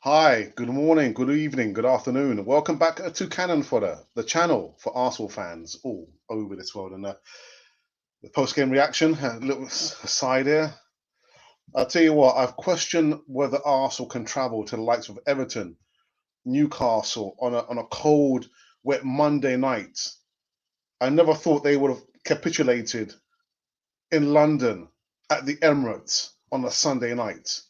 Hi, good morning, good evening, good afternoon. Welcome back to Cannon Fodder, the channel for Arsenal fans all over this world. And the post-game reaction, a little aside here. I'll tell you what, I've questioned whether Arsenal can travel to the likes of Everton, Newcastle on a cold, wet Monday night. I never thought they would have capitulated in London at the Emirates on a Sunday night.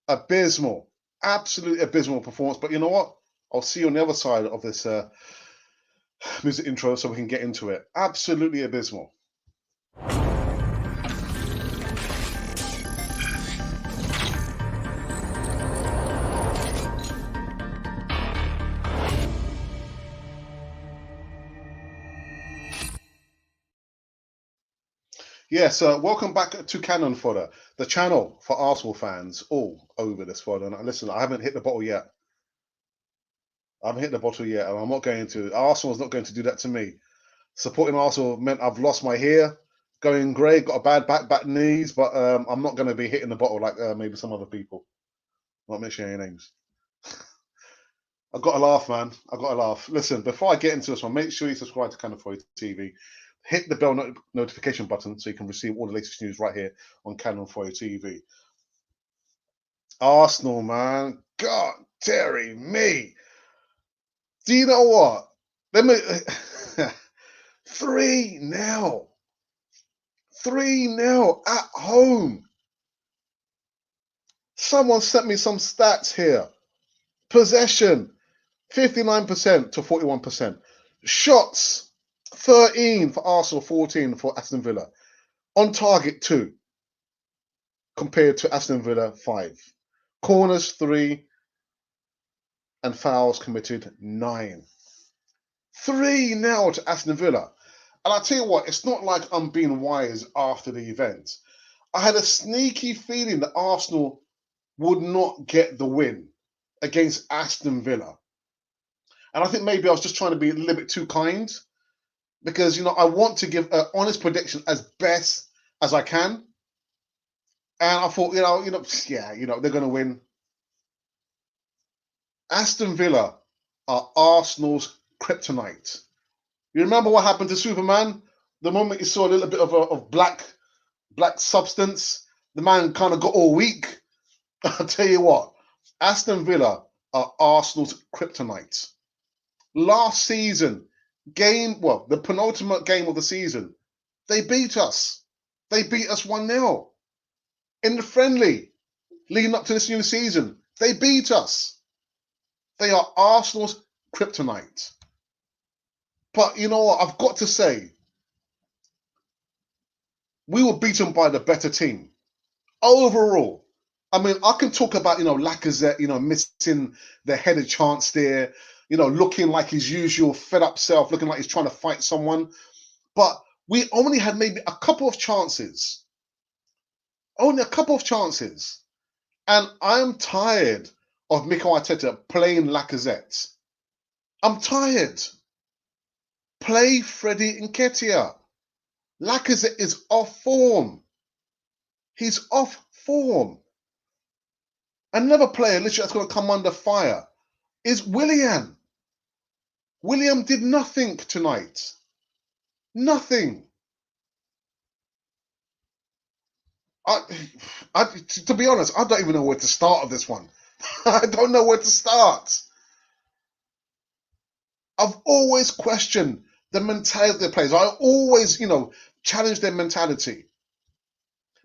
Abysmal, absolutely abysmal performance. But you know what? I'll see you on the other side of this music intro so we can get into it. Absolutely abysmal. Yes, welcome back to Cannon Fodder, the channel for Arsenal fans all over this world. And listen, I haven't hit the bottle yet. I haven't hit the bottle yet, and I'm not going to. Arsenal's not going to do that to me. Supporting Arsenal meant I've lost my hair, going grey, got a bad back, bad knees, but I'm not going to be hitting the bottle like maybe some other people. I'm not mentioning any names. I've got to laugh, man. I've got to laugh. Listen, before I get into this one, make sure you subscribe to Cannon Fodder TV. Hit the bell notification button so you can receive all the latest news right here on Cannon Fodder TV. Arsenal, man. God, Terry, me. Do you know what? Let me 3-0. 3-0 at home. Someone sent me some stats here. Possession, 59% to 41%. Shots, 13 for Arsenal, 14 for Aston Villa. On target, 2, compared to Aston Villa, 5. Corners, 3. And fouls committed, 9. 3-0 to Aston Villa. And I tell you what, it's not like I'm being wise after the event. I had a sneaky feeling that Arsenal would not get the win against Aston Villa. And I think maybe I was just trying to be a little bit too kind because, you know, I want to give an honest prediction as best as I can. And I thought, they're going to win. Aston Villa are Arsenal's kryptonite. You remember what happened to Superman? The moment you saw a little bit of black substance, the man kind of got all weak. I'll tell you what, Aston Villa are Arsenal's kryptonite. Last season, the penultimate game of the season, they beat us. They beat us 1-0. In the friendly, leading up to this new season, they beat us. They are Arsenal's kryptonite. But you know what? I've got to say, we were beaten by the better team. Overall, I mean, I can talk about, Lacazette, missing the headed chance there, looking like his usual fed up self, looking like he's trying to fight someone. But we only had maybe a couple of chances. Only a couple of chances. And I'm tired of Mikel Arteta playing Lacazette. I'm tired. Play Freddie Nketiah. Lacazette is off form. He's off form. Another player literally that's going to come under fire is Willian. Willian did nothing tonight. Nothing. To be honest, I don't even know where to start of this one. I don't know where to start. I've always questioned the mentality of the players. I always, challenge their mentality.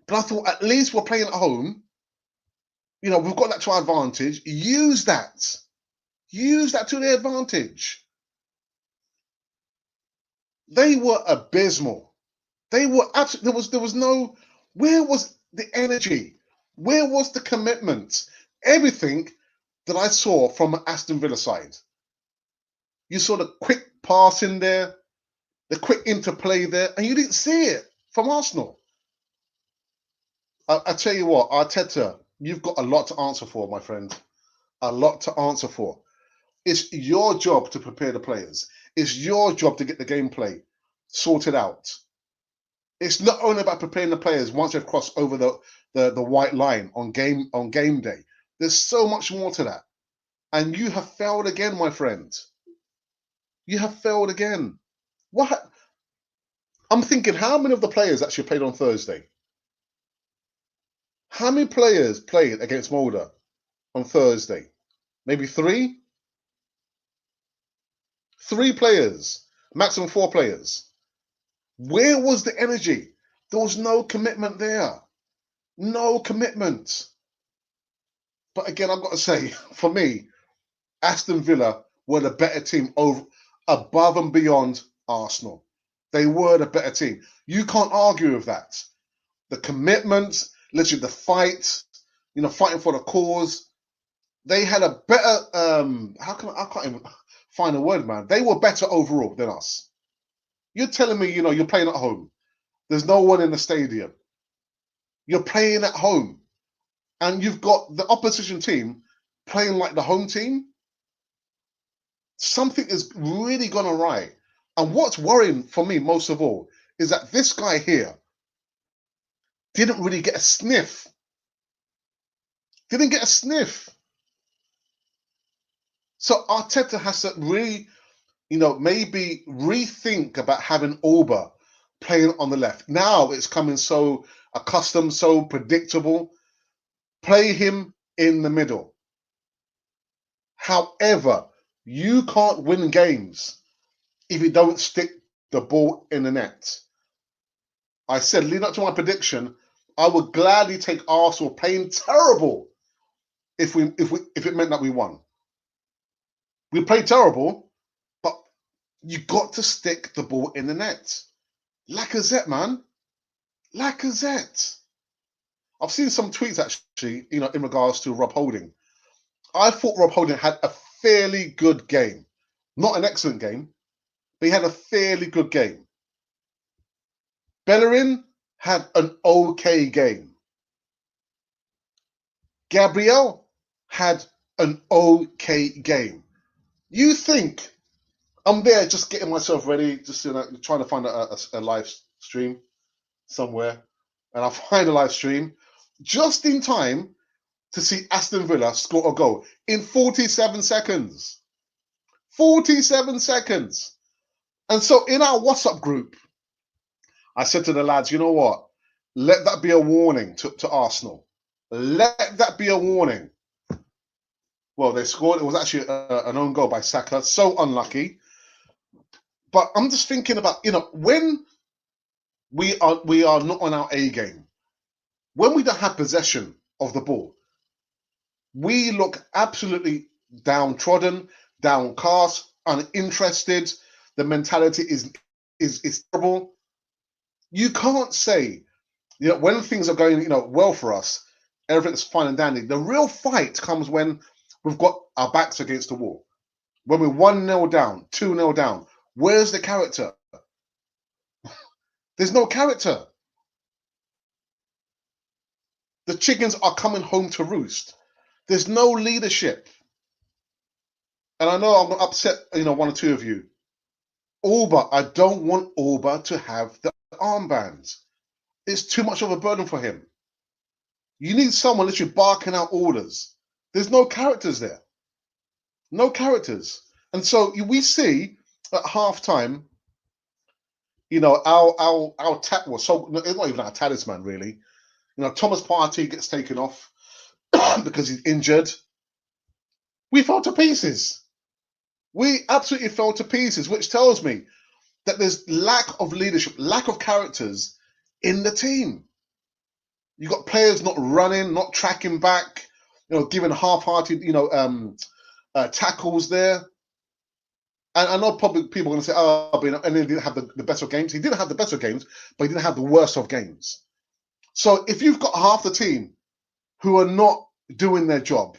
But I thought at least we're playing at home. We've got that to our advantage. Use that. Use that to their advantage. They were abysmal. They were absolutely, there was no, where was the energy? Where was the commitment? Everything that I saw from Aston Villa side. You saw the quick pass in there, the quick interplay there, and you didn't see it from Arsenal. I tell you what, Arteta, you've got a lot to answer for, my friend. A lot to answer for. It's your job to prepare the players. It's your job to get the gameplay sorted out. It's not only about preparing the players once they've crossed over the white line on game day, There's so much more to that. And you have failed again, my friend. You have failed again. What? I'm thinking, how many of the players actually played on Thursday? How many players played against Molde on Thursday? Maybe three? 3 players, maximum 4 players. Where was the energy? There was no commitment there. No commitment. But again, I've got to say, for me, Aston Villa were the better team above and beyond Arsenal. They were the better team. You can't argue with that. The commitment, literally the fight, fighting for the cause. They had a better, I can't even find a word, man. They were better overall than us. You're telling me, you're playing at home. There's no one in the stadium. You're playing at home. And you've got the opposition team playing like the home team. Something is really gone awry. And what's worrying for me most of all is that this guy here didn't really get a sniff. Didn't get a sniff. So Arteta has to really, maybe rethink about having Auba playing on the left. Now it's coming so accustomed, so predictable. Play him in the middle. However, you can't win games if you don't stick the ball in the net. I said, leading up to my prediction, I would gladly take Arsenal playing terrible if it meant that we won. We played terrible, but you got to stick the ball in the net. Lacazette, man. Lacazette. I've seen some tweets actually, in regards to Rob Holding. I thought Rob Holding had a fairly good game. Not an excellent game, but he had a fairly good game. Bellerin had an okay game. Gabriel had an okay game. You think I'm there just getting myself ready, just trying to find a live stream somewhere, and I find a live stream just in time to see Aston Villa score a goal in 47 seconds. 47 seconds. And so in our WhatsApp group, I said to the lads, you know what? Let that be a warning to Arsenal. Let that be a warning. Well, they scored. It was actually an own goal by Xhaka. So unlucky. But I'm just thinking about, when we are not on our A game, when we don't have possession of the ball, we look absolutely downtrodden, downcast, uninterested. The mentality is terrible. You can't say, when things are going, well for us, everything's fine and dandy. The real fight comes when we've got our backs against the wall. When we're 1-0 down, 2-0 down. Where's the character? There's no character. The chickens are coming home to roost. There's no leadership. And I know I'm going to upset, one or two of you. Auba, I don't want Auba to have the armbands. It's too much of a burden for him. You need someone literally barking out orders. There's no characters there. No characters. And so we see at halftime, our tap was so, it's not even our talisman really. Thomas Partey gets taken off because he's injured. We fell to pieces. We absolutely fell to pieces, which tells me that there's lack of leadership, lack of characters in the team. You've got players not running, not tracking back, giving half-hearted, tackles there. And I know probably people are going to say, oh, and he didn't have the best of games. He didn't have the best of games, but he didn't have the worst of games. So if you've got half the team who are not doing their job,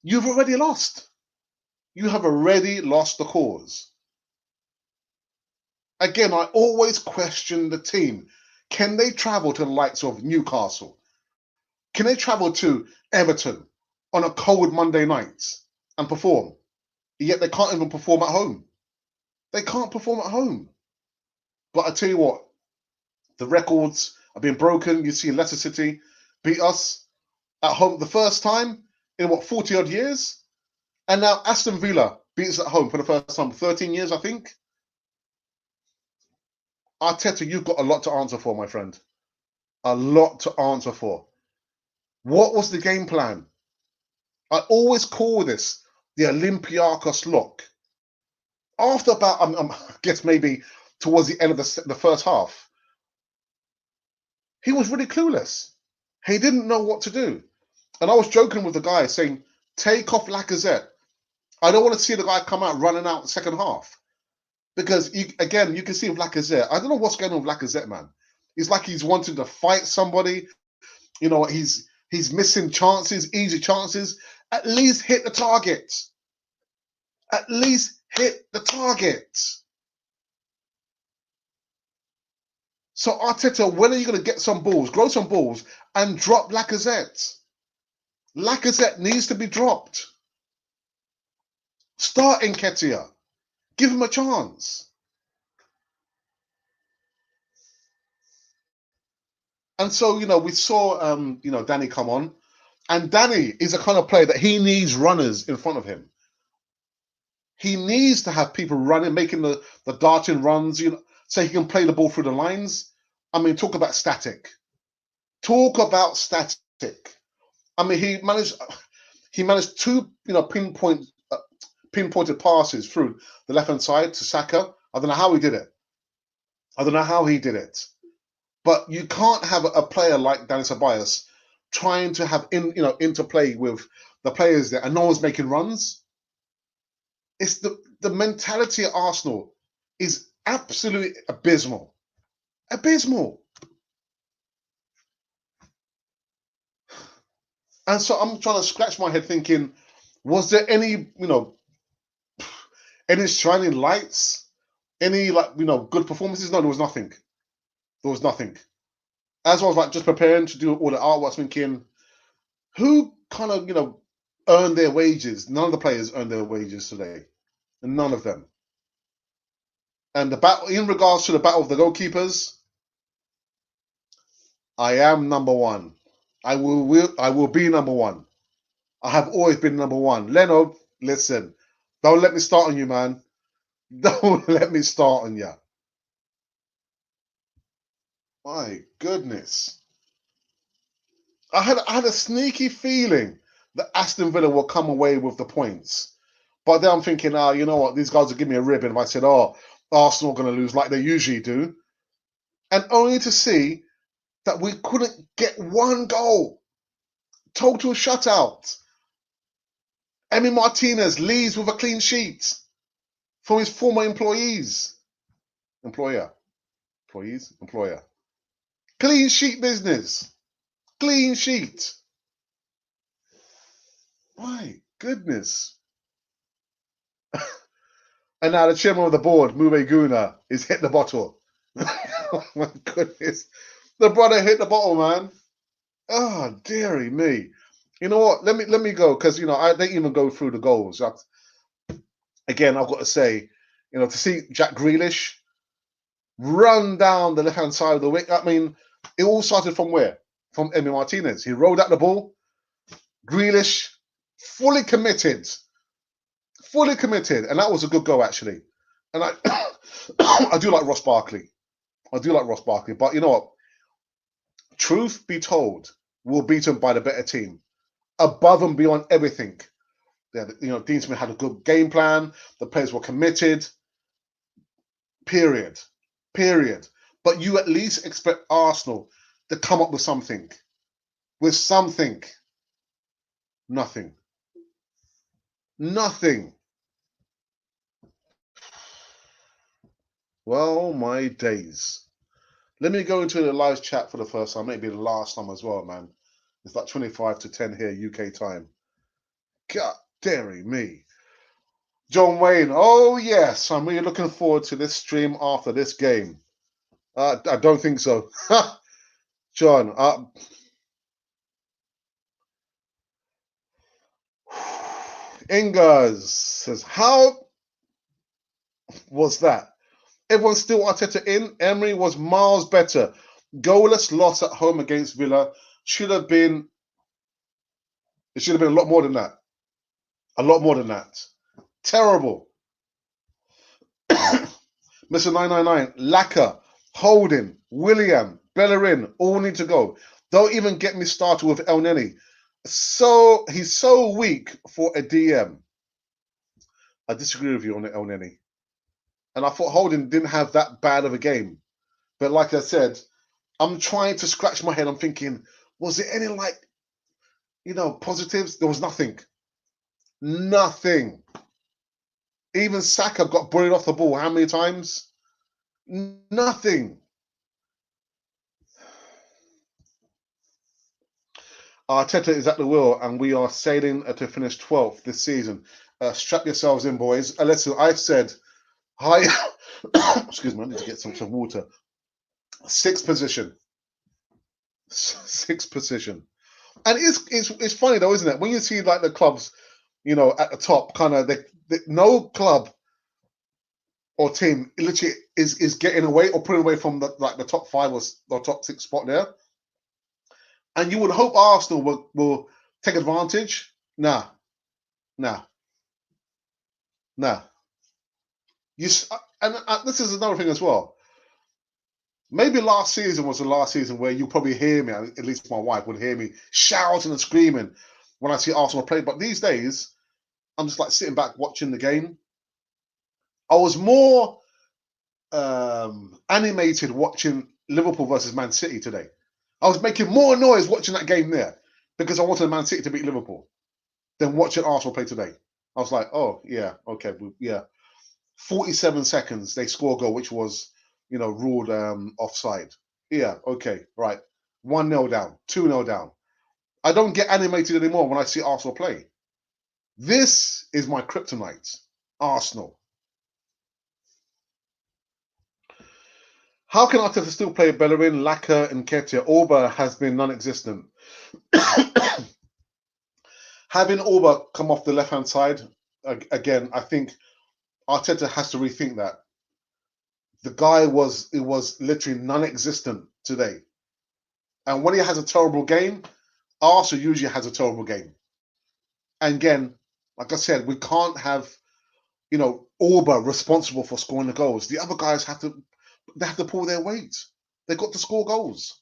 you've already lost. You have already lost the cause. Again, I always question the team. Can they travel to the likes of Newcastle? Can they travel to Everton on a cold Monday night and perform? Yet they can't even perform at home. They can't perform at home. But I tell you what, the records are being broken. You see Leicester City beat us at home the first time. in what, 40 odd years? And now Aston Villa beats at home for the first time, 13 years, I think. Arteta, you've got a lot to answer for, my friend. A lot to answer for. What was the game plan? I always call this the Olympiacos look. After about, I guess maybe towards the end of the first half, he was really clueless. He didn't know what to do. And I was joking with the guy saying, take off Lacazette. I don't want to see the guy come out running out the second half. Because, you can see with Lacazette, I don't know what's going on with Lacazette, man. It's like he's wanting to fight somebody. You know, he's missing chances, easy chances. At least hit the target. At least hit the target. So Arteta, when are you going to get some balls, grow some balls, and drop Lacazette? Lacazette needs to be dropped. Start Nketiah. Give him a chance. And so, we saw, Danny come on. And Danny is a kind of player that he needs runners in front of him. He needs to have people running, making the darting runs, so he can play the ball through the lines. I mean, talk about static. Talk about static. I mean, he managed two, pinpointed passes through the left-hand side to Xhaka. I don't know how he did it. But you can't have a player like Dani Ceballos trying to have interplay with the players there, and no one's making runs. It's the mentality at Arsenal is absolutely abysmal. Abysmal. And so I'm trying to scratch my head thinking, was there any, any shining lights? Any good performances? No, there was nothing. There was nothing. As I was just preparing to do all the artwork, thinking, who kind of, earned their wages? None of the players earned their wages today. None of them. And the battle, in regards to the battle of the goalkeepers, I am number one. I will be number one. I have always been number one. Leno, listen, don't let me start on you, man. Don't let me start on you. My goodness. I had a sneaky feeling that Aston Villa will come away with the points. But then I'm thinking, you know what? These guys will give me a ribbon if I said, Arsenal are going to lose like they usually do. And only to see that we couldn't get one goal. Total shutout. Emi Martinez leaves with a clean sheet from his former employer. Clean sheet business. Clean sheet. My goodness. And now the chairman of the board, Mube Guna, is hit the bottle. Oh my goodness. The brother hit the bottle, man. Oh, dearie me. You know what? Let me go, because I didn't even go through the goals. Again, I've got to say, to see Jack Grealish run down the left-hand side of the wicket. I mean, it all started from where? From Emi Martinez. He rolled out the ball. Grealish, fully committed. And that was a good goal, actually. And I do like Ross Barkley. But you know what? Truth be told, we're beaten by the better team. Above and beyond everything. Dean Smith had a good game plan. The players were committed. Period. But you at least expect Arsenal to come up with something. Nothing. Well, my days. Let me go into the live chat for the first time. Maybe the last time as well, man. It's like 25 to 10 here, UK time. God, dearie me. John Wayne, oh yes, I'm really looking forward to this stream after this game. I don't think so. John, Ingers says, how was that? Everyone's still Arteta in. Emery was miles better. Goalless loss at home against Villa should have been It should have been a lot more than that. A lot more than that. Terrible. Mr. 999, Laka, Holding, Willian, Bellerin, all need to go. Don't even get me started with El Neni. So he's so weak for a DM. I disagree with you on the El Neni. And I thought Holding didn't have that bad of a game. But like I said, I'm trying to scratch my head. I'm thinking, was there any positives? There was nothing. Nothing. Even Saka got bullied off the ball how many times? Nothing. Arteta is at the wheel, and we are sailing to finish 12th this season. Strap yourselves in, boys. Listen, I've said, hi. Excuse me, I need to get some water. Sixth position. Sixth position. And it's funny though, isn't it? When you see like the clubs, at the top, kind of, no club or team literally is getting away or putting away from the top 5 or top 6 spot there. And you would hope Arsenal will take advantage. Nah. This is another thing as well. Maybe last season was the last season where you probably hear me, at least my wife would hear me shouting and screaming when I see Arsenal play. But these days, I'm just like sitting back watching the game. I was more animated watching Liverpool versus Man City today. I was making more noise watching that game there because I wanted Man City to beat Liverpool than watching Arsenal play today. I was like, oh, yeah, okay, yeah. 47 seconds, they score a goal, which was, ruled offside. Yeah, okay, right. 1-0 down, 2-0 down. I don't get animated anymore when I see Arsenal play. This is my kryptonite, Arsenal. How can Arteta still play Bellerin, Laka, and Nketiah? Auba has been non-existent. Having Auba come off the left-hand side, again, I think Arteta has to rethink that. The guy was literally non-existent today. And when he has a terrible game, Arsenal usually has a terrible game. And again, like I said, we can't have, Auba responsible for scoring the goals. The other guys have to pull their weight. They've got to score goals.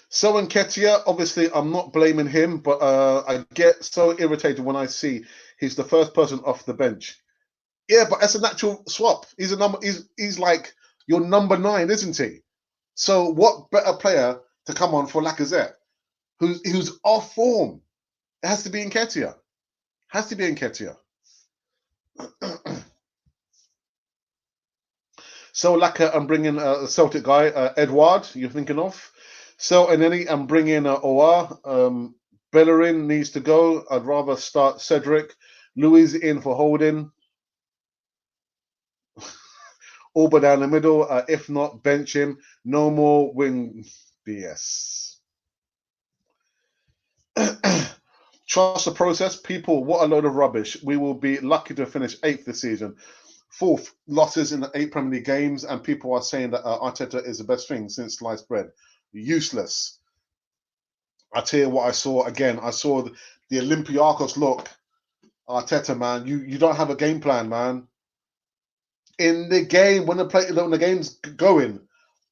So Nketiah, obviously, I'm not blaming him, but I get so irritated when I see he's the first person off the bench. Yeah, but that's a natural swap. He's a number. He's like your number 9, isn't he? So what better player to come on for Lacazette, who's off form? It has to be Nketiah. Has to be Nketiah. So Laka, I'm bringing a Celtic guy, Edouard. You're thinking of? So and then I'm bringing Oar. Bellerin needs to go. I'd rather start Cedric. Luiz in for Holding. Auba down the middle. If not, bench him. No more wing BS. Trust the process. People, what a load of rubbish. We will be lucky to finish 8th this season. 4th, losses in the 8 Premier League games, and people are saying that Arteta is the best thing since sliced bread. Useless. I tell you what I saw again. I saw the Olympiacos look. Arteta, man, you don't have a game plan, man. In the game, when the game's going,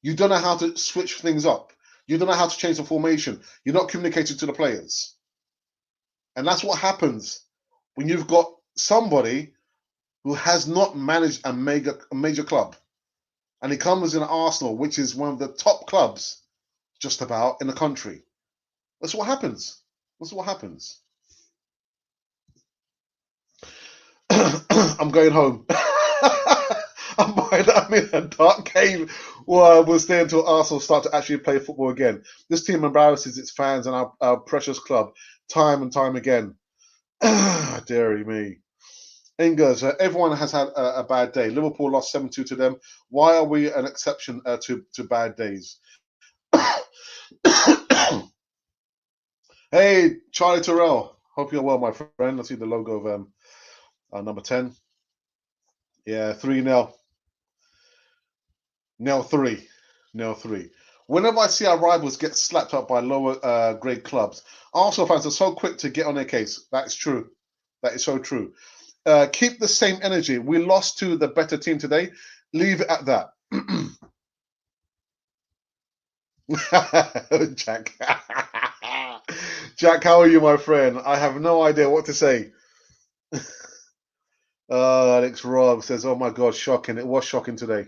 you don't know how to switch things up. You don't know how to change the formation. You're not communicating to the players. And that's what happens when you've got somebody who has not managed a major club. And he comes in Arsenal, which is one of the top clubs just about in the country. That's what happens. That's what happens. I'm going home. I'm in a dark cave where I will stay until Arsenal start to actually play football again. This team embarrasses its fans and our precious club time and time again. Dearie me. Ingers, everyone has had a bad day. Liverpool lost 7-2 to them. Why are we an exception to bad days? Hey, Charlie Terrell. Hope you're well, my friend. I see the logo of number 10. Yeah, 3-0. 0-3. Whenever I see our rivals get slapped up by lower grade clubs, Arsenal fans are so quick to get on their case. That's true. That is so true. Keep the same energy. We lost to the better team today. Leave it at that. Jack. Jack, how are you, my friend? I have no idea what to say. Alex Robb says, oh my God, shocking. It was shocking today.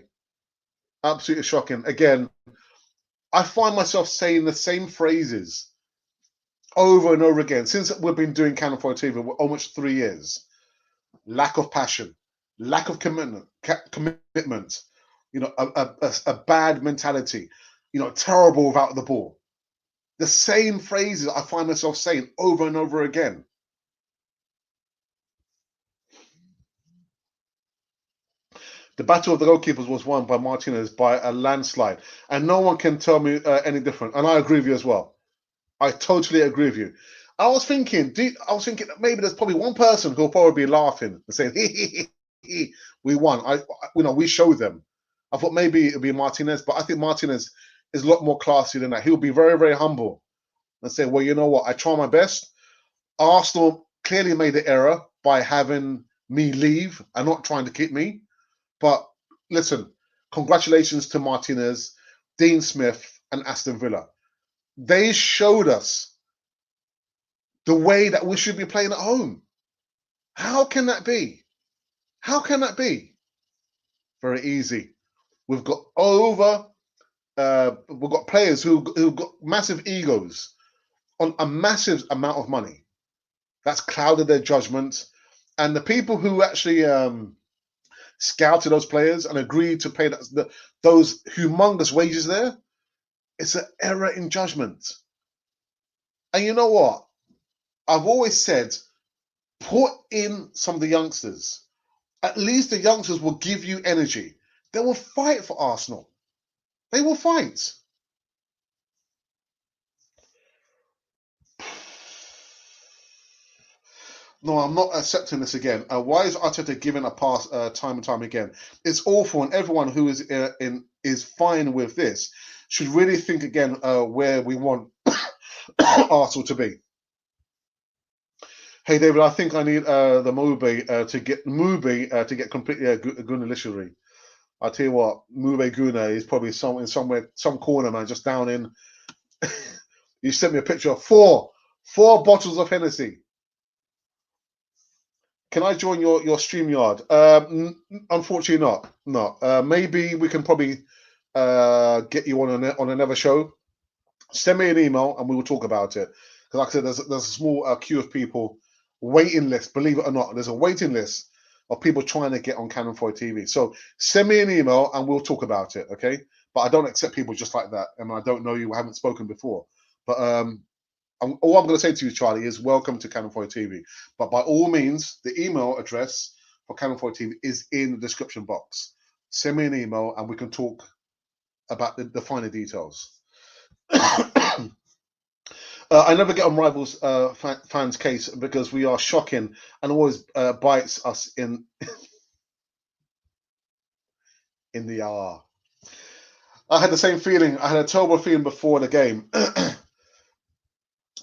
Absolutely shocking. Again, I find myself saying the same phrases over and over again since we've been doing Cannon for TV for almost 3 years. Lack of passion, lack of commitment, a bad mentality, terrible without the ball. The same phrases I find myself saying over and over again. The battle of the goalkeepers was won by Martinez by a landslide, and no one can tell me any different. And I agree with you as well. I totally agree with you. I was thinking that maybe there's probably one person who'll probably be laughing and saying, we won. We showed them. I thought maybe it'd be Martinez, but I think Martinez is a lot more classy than that. He'll be very, very humble and say, well, you know what? I try my best. Arsenal clearly made the error by having me leave and not trying to keep me. But listen, congratulations to Martinez, Dean Smith, and Aston Villa. They showed us the way that we should be playing at home. How can that be? How can that be? Very easy. We've got players who've got massive egos on a massive amount of money. That's clouded their judgment. And the people who actually scouted those players and agreed to pay those humongous wages there, it's an error in judgment. And you know what? I've always said, put in some of the youngsters. At least the youngsters will give you energy. They will fight for Arsenal. They will fight. No, I'm not accepting this again. Why is Arteta giving a pass time and time again? It's awful, and everyone who is fine with this should really think again where we want Arsenal to be. Hey David, I think I need the Mube to get completely Gunalishary. I tell you what, Mube Guna is probably some corner, man, just down in. You sent me a picture of four bottles of Hennessy. Can I join your StreamYard? Unfortunately not. No. Maybe we can probably get you on another show. Send me an email and we will talk about it. Because like I said, there's a small queue of people, waiting list. Believe it or not, there's a waiting list of people trying to get on Cannon for TV. So send me an email and we'll talk about it. Okay? But I don't accept people just like that, and I don't know you. I haven't spoken before. But all I'm going to say to you, Charlie, is welcome to Cannon for TV. But by all means, the email address for Cannon for TV is in the description box. Send me an email and we can talk about the finer details. I never get on Rivals fans' case because we are shocking and always bites us in the eye. I had the same feeling. I had a terrible feeling before the game.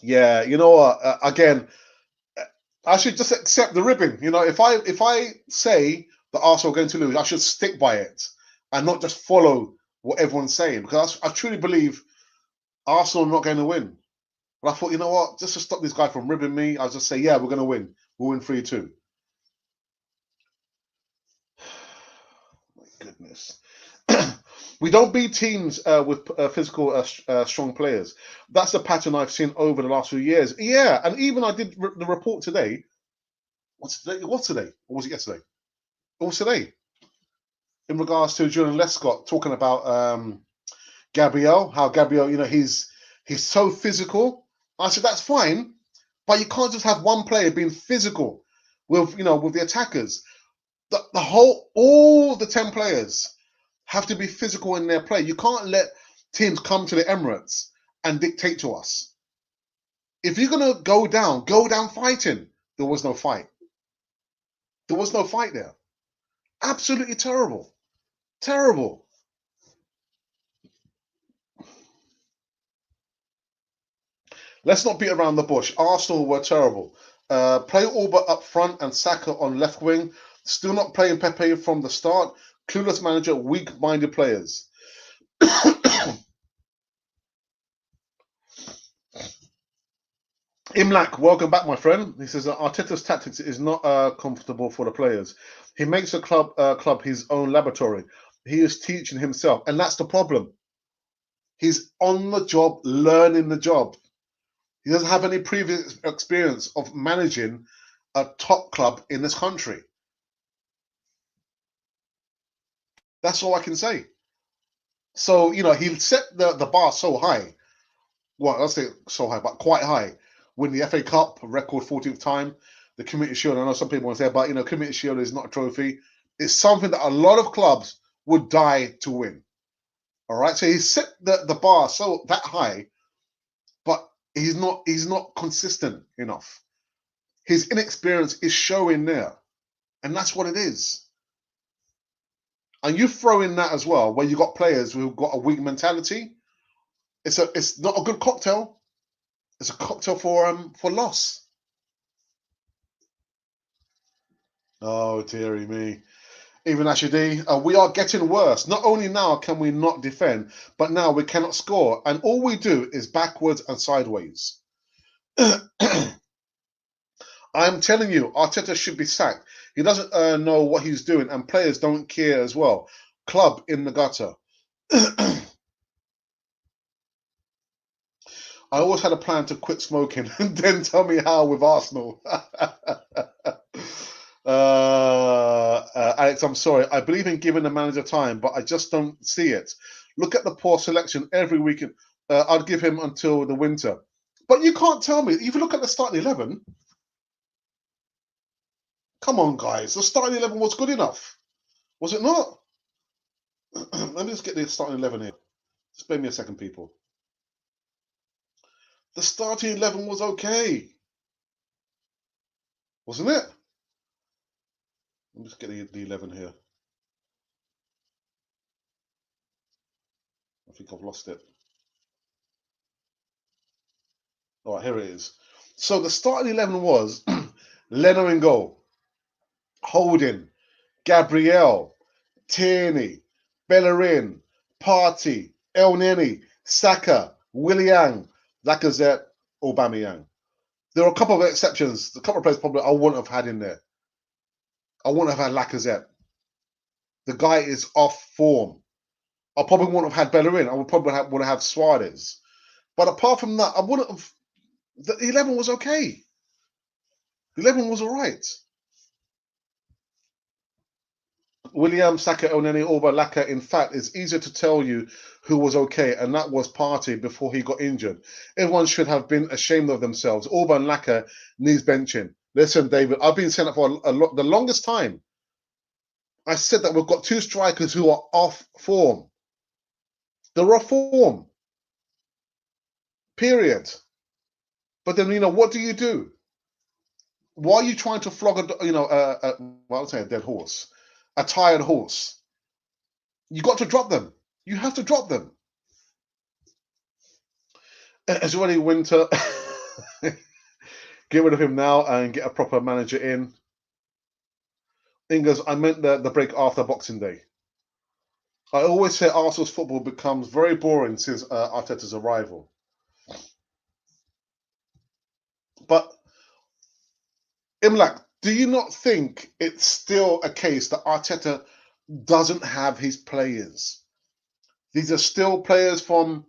Yeah, you know what? Again, I should just accept the ribbing. If I say that Arsenal are going to lose, I should stick by it and not just follow what everyone's saying, because I truly believe Arsenal are not going to win. But I thought, you know what? Just to stop this guy from ribbing me, I'll just say, yeah, we're going to win. We'll win 3-2. My goodness. We don't beat teams with physical, strong players. That's a pattern I've seen over the last few years. Yeah, and even I did the report today. What's today? What's today? Or was it yesterday? It was today. In regards to Julian Lescott talking about Gabriel, how Gabriel, he's so physical. I said that's fine, but you can't just have one player being physical with the attackers. All the 10 players have to be physical in their play. You can't let teams come to the Emirates and dictate to us. If you're going to go down fighting. There was no fight. There was no fight there. Absolutely terrible. Terrible. Let's not beat around the bush. Arsenal were terrible. Play Auba up front and Saka on left wing. Still not playing Pepe from the start. Clueless manager, weak-minded players. Imlak, welcome back, my friend. He says that Arteta's tactics is not comfortable for the players. He makes a club his own laboratory. He is teaching himself, and that's the problem. He's on the job, learning the job. He doesn't have any previous experience of managing a top club in this country. That's all I can say. So, he set the bar so high. Well, I'll say so high, but quite high. Win the FA Cup, record 14th time. The Community Shield, I know some people want to say, but, Community Shield is not a trophy. It's something that a lot of clubs would die to win. All right, so he set the bar so that high, but he's not consistent enough. His inexperience is showing there, and that's what it is. And you throw in that as well, where you got players who've got a weak mentality. It's not a good cocktail. It's a cocktail for loss. Oh, dearie me. Even Ashidi, we are getting worse. Not only now can we not defend, but now we cannot score. And all we do is backwards and sideways. I'm telling you, Arteta should be sacked. He doesn't know what he's doing, and players don't care as well. Club in the gutter. I always had a plan to quit smoking, and then tell me how with Arsenal. Alex, I'm sorry. I believe in giving the manager time, but I just don't see it. Look at the poor selection every weekend. I'd give him until the winter. But you can't tell me. If you look at the starting 11, come on, guys. The starting 11 was good enough. Was it not? Let me just get the starting 11 here. Just bear me a second, people. The starting 11 was okay. Wasn't it? Let me just get the 11 here. I think I've lost it. All right, here it is. So the starting 11 was Leno in goal, Holding, Gabriel, Tierney, Bellerin, Partey, Elneny, Saka, Willian, Lacazette, Aubameyang. There are a couple of exceptions. A couple of players probably I wouldn't have had in there. I wouldn't have had Lacazette. The guy is off form. I probably wouldn't have had Bellerin. I would probably would have had Suarez. But apart from that, I wouldn't have. The 11 was okay. The 11 was all right. William, Saka, Elneny, Auba, Laka. In fact, it's easier to tell you who was okay, and that was Partey before he got injured. Everyone should have been ashamed of themselves. Auba and Laka needs benching. Listen, David, I've been saying that for the longest time. I said that we've got two strikers who are off form. They're off form. Period. But then, what do you do? Why are you trying to flog I'll say a dead horse, a tired horse? You got to drop them. You have to drop them. It's already winter. Get rid of him now and get a proper manager in. Ingers, I meant the break after Boxing Day. I always say Arsenal's football becomes very boring since Arteta's arrival. But, Imlak, do you not think it's still a case that Arteta doesn't have his players? These are still players from,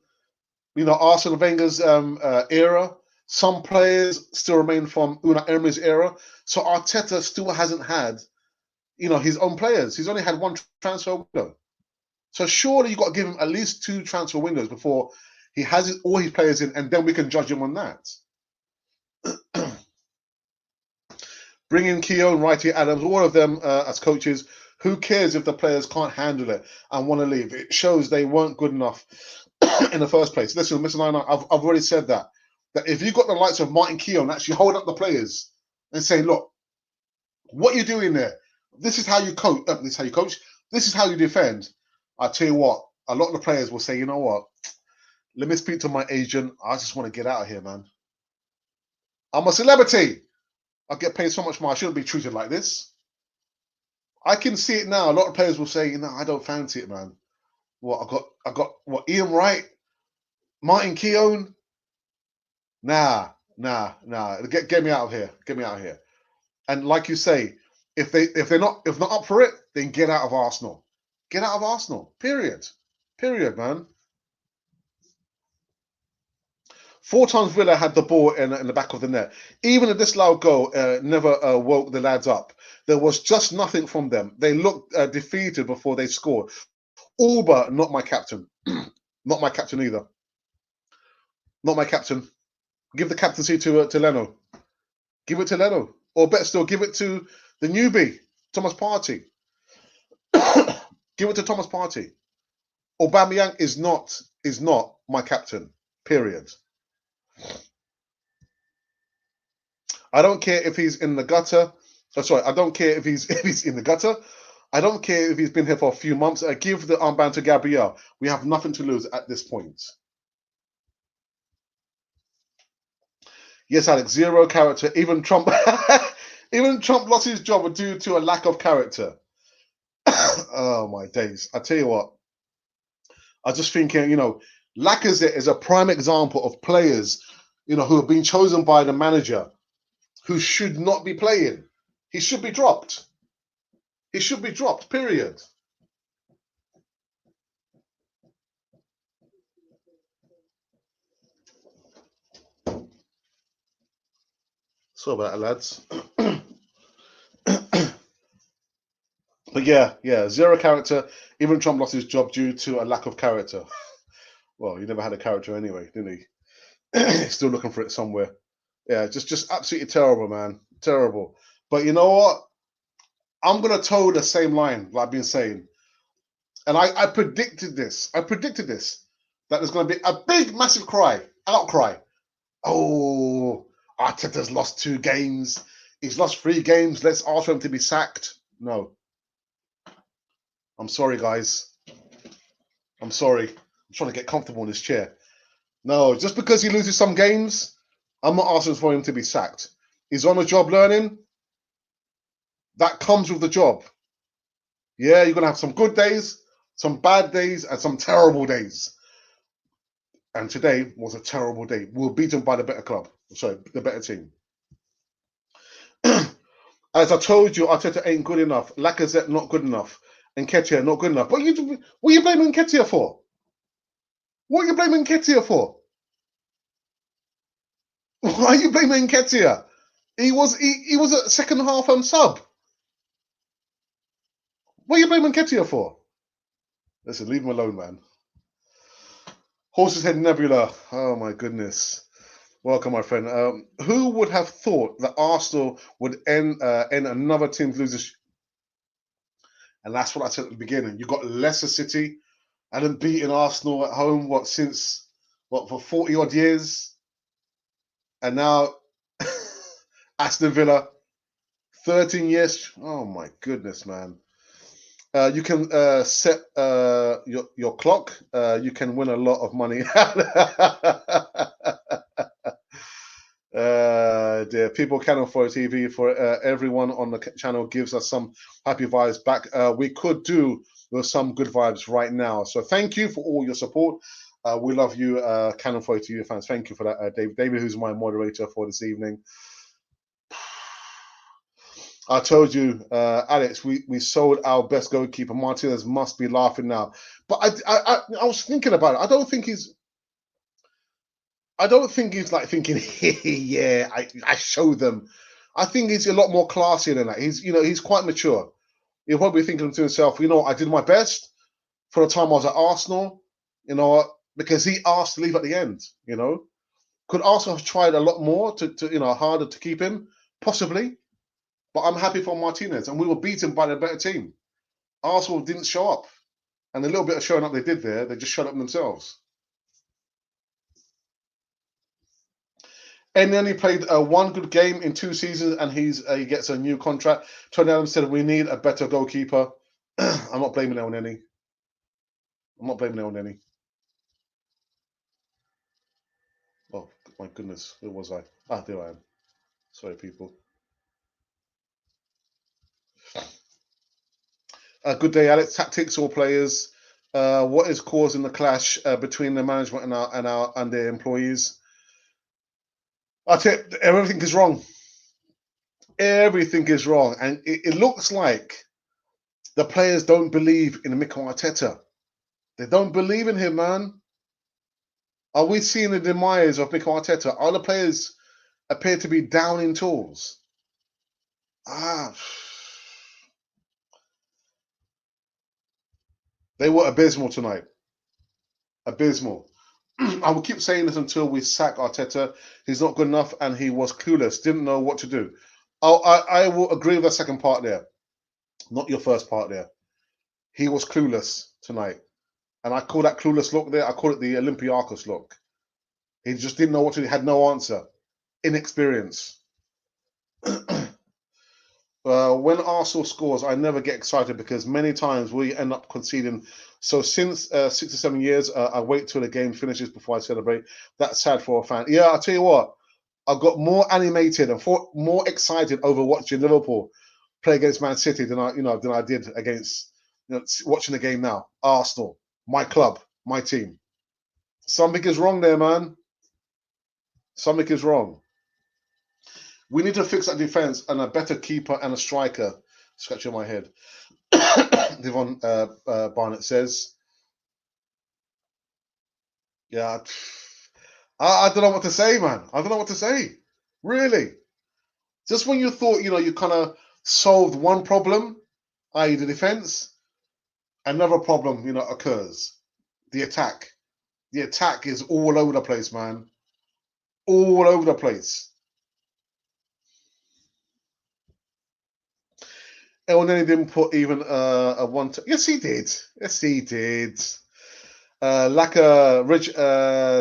Arsene Wenger's era. Some players still remain from Unai Emery's era. So Arteta still hasn't had, his own players. He's only had one transfer window. So surely you've got to give him at least 2 transfer windows before he has all his players in, and then we can judge him on that. Bring in Keogh and Righty Adams, all of them as coaches. Who cares if the players can't handle it and want to leave? It shows they weren't good enough in the first place. Listen, Mr. Nine, I've already said that if you've got the likes of Martin Keogh and actually hold up the players and say, look, what you're doing there, this is how you coach. This is how you coach. This is how you defend. I tell you what, a lot of the players will say, you know what? Let me speak to my agent. I just want to get out of here, man. I'm a celebrity. I get paid so much more. I shouldn't be treated like this. I can see it now. A lot of players will say, "No, I don't fancy it, man." What I got what Ian Wright, Martin Keown. Nah. Get me out of here. Get me out of here. And like you say, if they're not up for it, then get out of Arsenal. Get out of Arsenal. Period, man. 4 times Villa had the ball in the back of the net. Even a disallowed goal never woke the lads up. There was just nothing from them. They looked defeated before they scored. Auba, not my captain. Not my captain either. Not my captain. Give the captaincy to Leno. Give it to Leno. Or better still, give it to the newbie, Thomas Partey. Give it to Thomas Partey. Aubameyang is not my captain. Period. I don't care if he's in the gutter. Oh, sorry, I don't care if he's in the gutter. I don't care if he's been here for a few months. Give the armband to Gabriel. We have nothing to lose at this point. Yes, Alex, 0 character. Even Trump lost his job due to a lack of character. Oh my days. I tell you what. I was just thinking, Lacazette is a prime example of players, who have been chosen by the manager who should not be playing. He should be dropped. He should be dropped, period. Sorry about that, lads. But yeah, 0 character. Even Trump lost his job due to a lack of character. Well, he never had a character anyway, didn't he? Still looking for it somewhere. Yeah, just absolutely terrible, man. Terrible. But you know what? I'm going to toe the same line, like I've been saying. And I predicted this. That there's going to be a big, massive outcry. Oh, Arteta's lost 2 games. He's lost 3 games. Let's ask for him to be sacked. No. I'm sorry, guys. I'm sorry. I'm trying to get comfortable in this chair. No, just because he loses some games, I'm not asking for him to be sacked. He's on the job learning. That comes with the job. Yeah, you're going to have some good days, some bad days, and some terrible days. And today was a terrible day. We were beaten by the better club. Sorry, the better team. As I told you, Arteta ain't good enough. Lacazette not good enough. Nketiah not good enough. What are you blaming Nketiah for? What are you blaming Nketiah for? Why are you blaming Nketiah? He was a second half sub. What are you blaming Nketiah for? Listen, leave him alone, man. Horse's Head Nebula. Oh my goodness. Welcome, my friend. Who would have thought that Arsenal would end another team's losers? And that's what I said at the beginning. You got Leicester City, and then beating Arsenal at home. For 40 odd years, and now Aston Villa, 13 years. Oh my goodness, man. You can set your clock. You can win a lot of money. Dear people can afford TV for everyone on the channel gives us some happy vibes back. We could do with some good vibes right now. So thank you for all your support. We love you, Canon 42 fans. Thank you for that, David, who's my moderator for this evening. I told you, Alex, we sold our best goalkeeper. Martinez must be laughing now. But I was thinking about it. I don't think he's like thinking, yeah, I showed them. I think he's a lot more classy than that. He's quite mature. He'll probably thinking to himself, I did my best for the time I was at Arsenal, because he asked to leave at the end, Could Arsenal have tried a lot more to harder to keep him? Possibly. But I'm happy for Martinez, and we were beaten by the better team. Arsenal didn't show up. And the little bit of showing up they did there, they just shut up themselves. And then he played 1 good game in 2 seasons, and he gets a new contract. Tony Adams said, we need a better goalkeeper. I'm not blaming it on any. Oh, my goodness. Where was I? There I am. Sorry, people. Good day, Alex. Tactics or players? What is causing the clash between the management and their employees? I tell you, everything is wrong. Everything is wrong, and it looks like the players don't believe in Mikel Arteta. They don't believe in him, man. Are we seeing the demise of Mikel Arteta? Are the players appear to be down in tools? They were abysmal tonight. Abysmal. I will keep saying this until we sack Arteta. He's not good enough, and he was clueless. Didn't know what to do. I will agree with the second part there, not your first part there. He was clueless tonight, and I call that clueless look there. I call it the Olympiacos look. He just didn't know what to do. Had no answer. Inexperience. When Arsenal scores, I never get excited because many times we end up conceding. So since 6 or 7 years, I wait till the game finishes before I celebrate. That's sad for a fan. Yeah, I'll tell you what. I got more animated and more excited over watching Liverpool play against Man City than I did against watching the game now. Arsenal, my club, my team. Something is wrong there, man. Something is wrong. We need to fix that defense and a better keeper and a striker. Scratching my head. Devon Barnett says, yeah, I don't know what to say, man. I don't know what to say. Really. Just when you thought, you kind of solved one problem, i.e. the defense, another problem, occurs. The attack. The attack is all over the place, man. All over the place. Elneny didn't put even a one. Yes, he did. Yes, he did. Laka Rich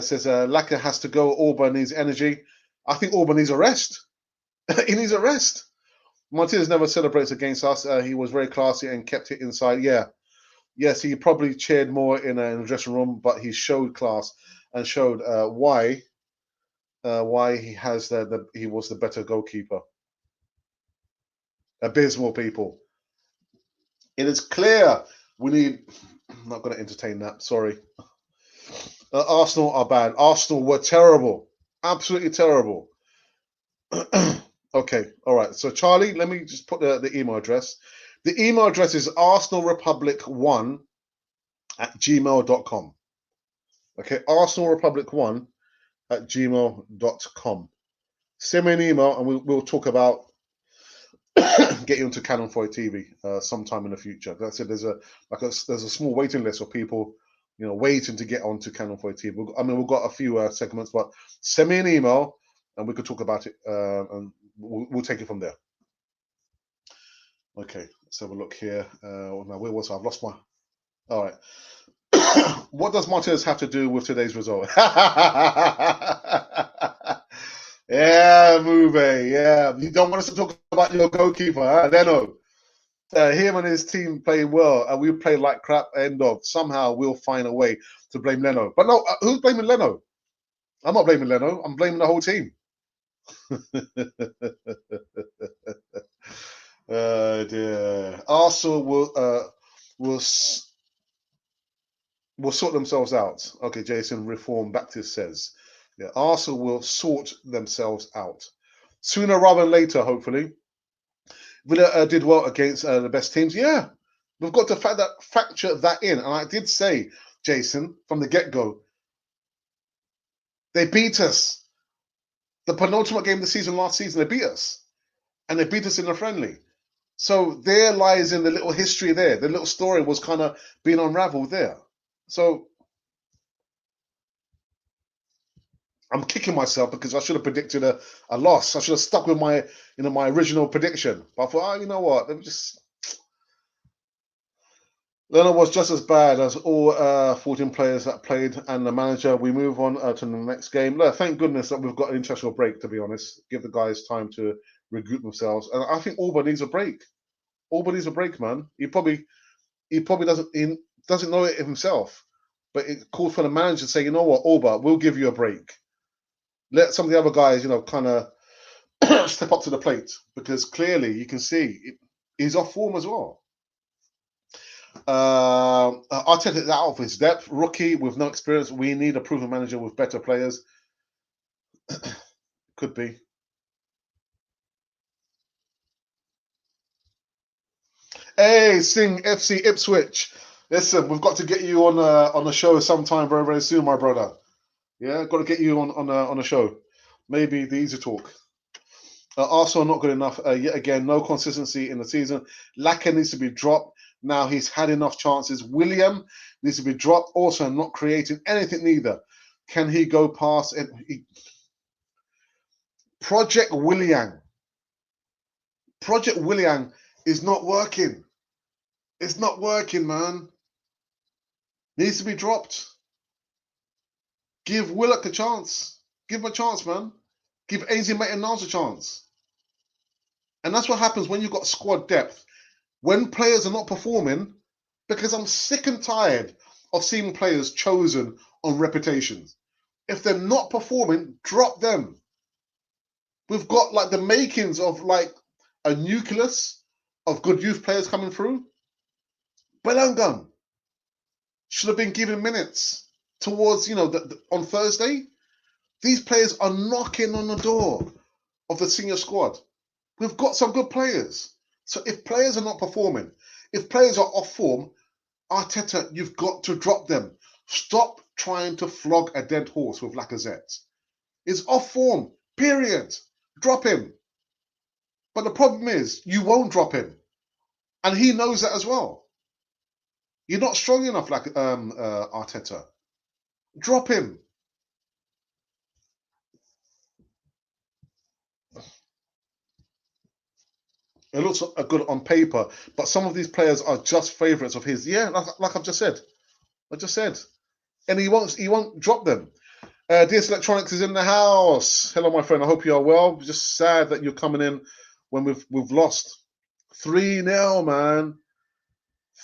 says Laka has to go. Auburn needs energy. I think Auburn needs a rest. He needs a rest. Martinez never celebrates against us. He was very classy and kept it inside. Yeah. Yes, he probably cheered more in a dressing room, but he showed class and showed why he has he was the better goalkeeper. Abysmal, people. It is clear we need. I'm not going to entertain that. Sorry. Arsenal are bad. Arsenal were terrible. Absolutely terrible. Okay. All right. So, Charlie, let me just put the email address. The email address is arsenalrepublic1@gmail.com. Okay. arsenalrepublic1@gmail.com. Send me an email and we'll talk about get you into Canon 4 TV sometime in the future. Like I said, there's a small waiting list of people, waiting to get onto Canon 4 TV. We've got a few segments, but send me an email and we could talk about it, and we'll take it from there. Okay, let's have a look here. Now, where was I? I've lost my. All right. What does Martinez have to do with today's result? Yeah, Move. Yeah, you don't want us to talk about your goalkeeper, huh? Leno. Him and his team play well, and we play like crap. End of. Somehow we'll find a way to blame Leno. But no, who's blaming Leno? I'm not blaming Leno. I'm blaming the whole team. Dear. Arsenal will sort themselves out. Okay, Jason Reform Baptist says. Yeah, Arsenal will sort themselves out sooner rather than later, hopefully. Villa did well against the best teams. Yeah, we've got to factor that in. And I did say, Jason, from the get-go, they beat us. The penultimate game of the season last season, they beat us. And they beat us in a friendly. So there lies in the little history there. The little story was kind of being unraveled there. So I'm kicking myself because I should have predicted a loss. I should have stuck with my original prediction. But I thought, you know what? Let me just. Leno was just as bad as all 14 players that played and the manager. We move on to the next game. No, thank goodness that we've got an international break, to be honest. Give the guys time to regroup themselves. And I think Auburn needs a break. Auburn needs a break, man. He probably doesn't know it himself. But it calls for the manager to say, you know what, Auburn, we'll give you a break. Let some of the other guys, kind of step up to the plate, because clearly you can see he's off form as well. Arteta is out of his depth. Rookie with no experience. We need a proven manager with better players. Could be. Hey, Sing FC Ipswich. Listen, we've got to get you on a show sometime very, very soon, my brother. Yeah, got to get you on a show. Maybe the Easy Talk. Arsenal not good enough. Yet again, no consistency in the season. Laka needs to be dropped. Now he's had enough chances. Willian needs to be dropped. Also not creating anything neither. Can he go past it? Project Willian. Project Willian is not working. It's not working, man. Needs to be dropped. Give Willock a chance. Give him a chance, man. Give AZ Maitland-Niles a chance. And that's what happens when you've got squad depth. When players are not performing, because I'm sick and tired of seeing players chosen on reputations. If they're not performing, drop them. We've got like the makings of like a nucleus of good youth players coming through. Bellingham should have been given minutes towards, on Thursday. These players are knocking on the door of the senior squad. We've got some good players. So if players are not performing, if players are off form, Arteta, you've got to drop them. Stop trying to flog a dead horse with Lacazette. He's off form, period. Drop him. But the problem is, you won't drop him. And he knows that as well. You're not strong enough, like Arteta. Drop him. It looks good on paper, but some of these players are just favourites of his. Yeah, like I've just said. And he won't drop them. DS Electronics is in the house. Hello, my friend. I hope you are well. Just sad that you're coming in when we've lost 3-0, man.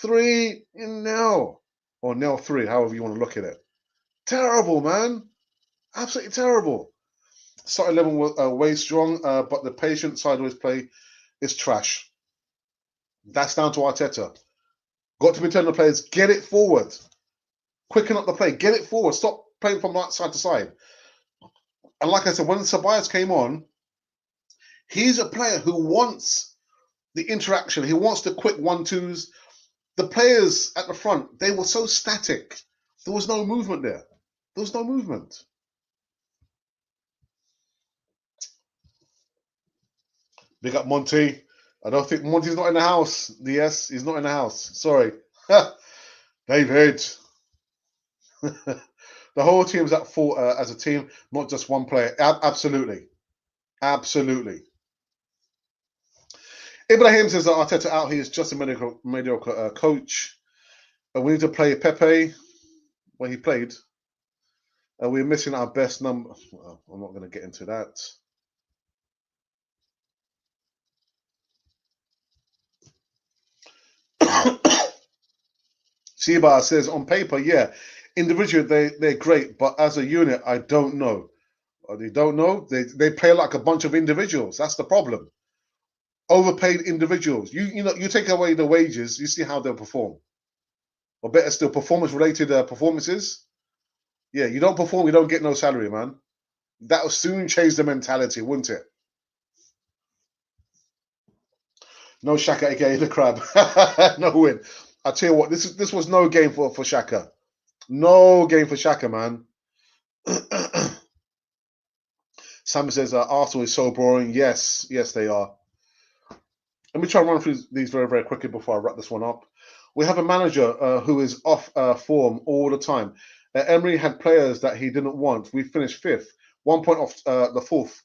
3-0 or 0-3, however you want to look at it. Terrible, man. Absolutely terrible. Start 11 way strong, but the patient sideways play is trash. That's down to Arteta. Got to be telling the players, get it forward. Quicken up the play. Get it forward. Stop playing from side to side. And like I said, when Ceballos came on, he's a player who wants the interaction. He wants the quick 1-2s. The players at the front, they were so static. There was no movement there. There was no movement. Big up Monty. I don't think Monty's not in the house. Yes, he's not in the house. Sorry. David. The whole team's at fault as a team, not just one player. Absolutely. Absolutely. Ibrahim says that Arteta out. He is just a mediocre coach. We need to play Pepe. Well, he played. We're missing our best number. I'm not going to get into that. Shiba says, on paper, yeah. Individually, they're great, but as a unit, I don't know. They don't know. They play like a bunch of individuals. That's the problem. Overpaid individuals. You take away the wages, you see how they'll perform. Or better still, performance-related performances. Yeah, you don't perform, you don't get no salary, man. That will soon change the mentality, wouldn't it? No Xhaka, aka the crab. No win. I tell you what, this was no game for Xhaka. No game for Xhaka, man. Sam says Arsenal is so boring. Yes, they are. Let me try and run through these very, very quickly before I wrap this one up. We have a manager who is off form all the time. Emery had players that he didn't want. We finished 5th, 1 point off the 4th.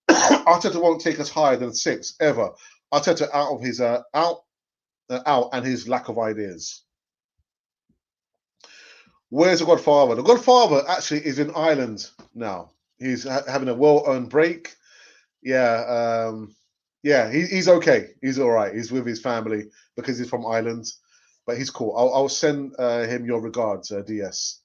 Arteta won't take us higher than 6 ever. Arteta out of his out and his lack of ideas. Where's the Godfather? The Godfather actually is in Ireland now. He's having a well-earned break. Yeah, he's okay. He's all right. He's with his family because he's from Ireland, but he's cool. I'll send him your regards, DS.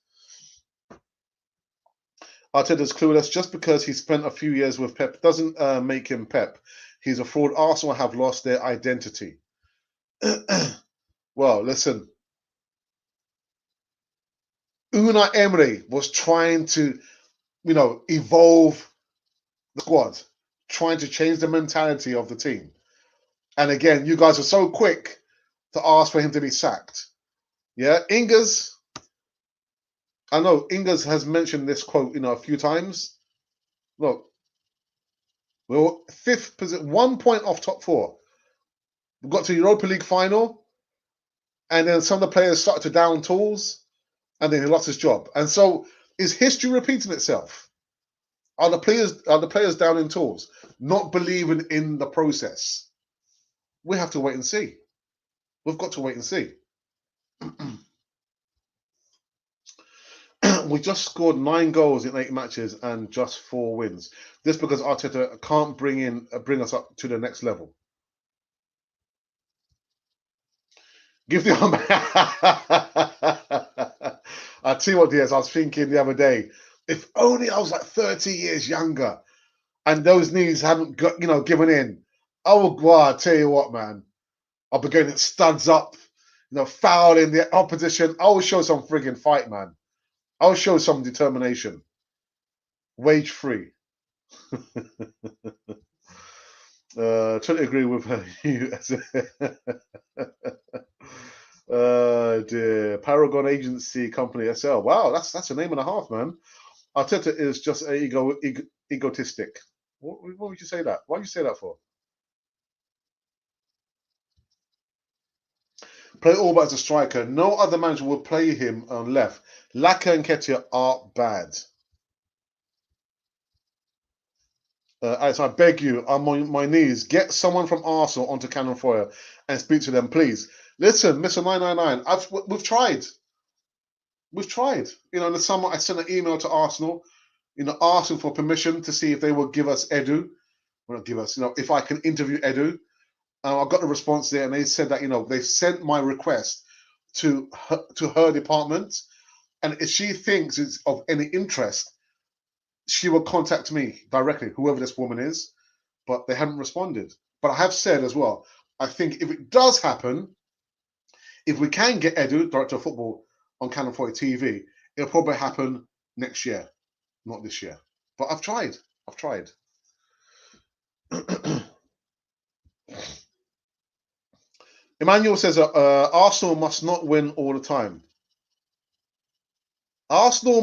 Arteta's clueless. Just because he spent a few years with Pep doesn't make him Pep. He's a fraud. Arsenal have lost their identity. Well, listen. Unai Emery was trying to, evolve the squad, trying to change the mentality of the team. And again, you guys are so quick to ask for him to be sacked. Yeah, Ingers. I know Ingers has mentioned this quote, a few times. Look, we were 5th position, 1 point off top 4. We got to Europa League final, and then some of the players started to down tools, and then he lost his job. And so, is history repeating itself? Are the players down in tools, not believing in the process? We have to wait and see. We've got to wait and see. We just scored 9 goals in 8 matches and just 4 wins. This because Arteta can't bring us up to the next level. Give the I tell you what, Diaz, I was thinking the other day, if only I was like 30 years younger and those knees hadn't got, given in. Oh, God, I tell you what, man. I'll be getting studs up, fouling the opposition. I will show some frigging fight, man. I'll show some determination. Wage free. Totally agree with you. Dear. Paragon Agency Company SL. Wow, that's a name and a half, man. Arteta is just egotistic. What would you say that? Why would you say that for? Play Alba as a striker. No other manager would play him on left. Laka and Ketia are bad. Alex, I beg you, I'm on my knees. Get someone from Arsenal onto Cannon Foyer and speak to them, please. Listen, Mr. 999, we've tried. We've tried. In the summer, I sent an email to Arsenal, asking for permission to see if they would give us Edu. Well, not give us, if I can interview Edu. I got a response there, and they said that, they sent my request to her department, and if she thinks it's of any interest, she will contact me directly, whoever this woman is, but they haven't responded. But I have said as well, I think if it does happen, if we can get Edu, director of football, on Cannon 40 TV, it'll probably happen next year, not this year. But I've tried. Emmanuel says Arsenal must not win all the time. Arsenal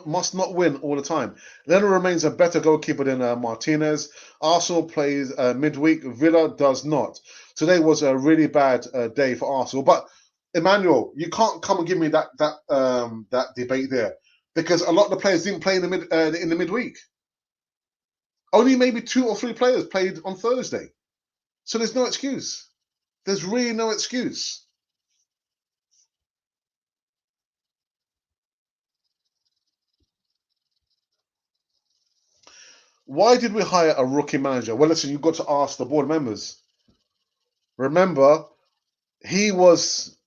must not win all the time. Leonard remains a better goalkeeper than Martinez. Arsenal plays midweek. Villa does not. Today was a really bad day for Arsenal. But Emmanuel, you can't come and give me that debate there, because a lot of the players didn't play in the midweek. Only maybe 2 or 3 players played on Thursday. So there's no excuse. There's really no excuse. Why did we hire a rookie manager? Well, listen, you've got to ask the board members. Remember, he was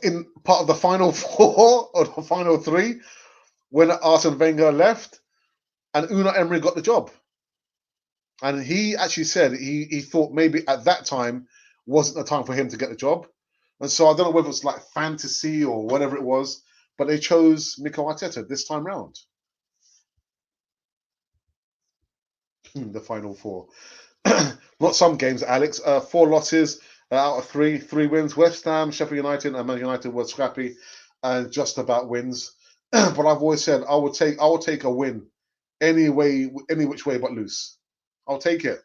in part of the final 4 or the final 3 when Arsene Wenger left, and Unai Emery got the job. And he actually said he thought maybe at that time wasn't the time for him to get the job. And so I don't know whether it's like fantasy or whatever it was, but they chose Mikel Arteta this time round. The final 4. Not some games, Alex. 4 losses out of 3. 3 wins. West Ham, Sheffield United, and Man United were scrappy and just about wins. But I've always said I will take a win any which way but lose. I'll take it.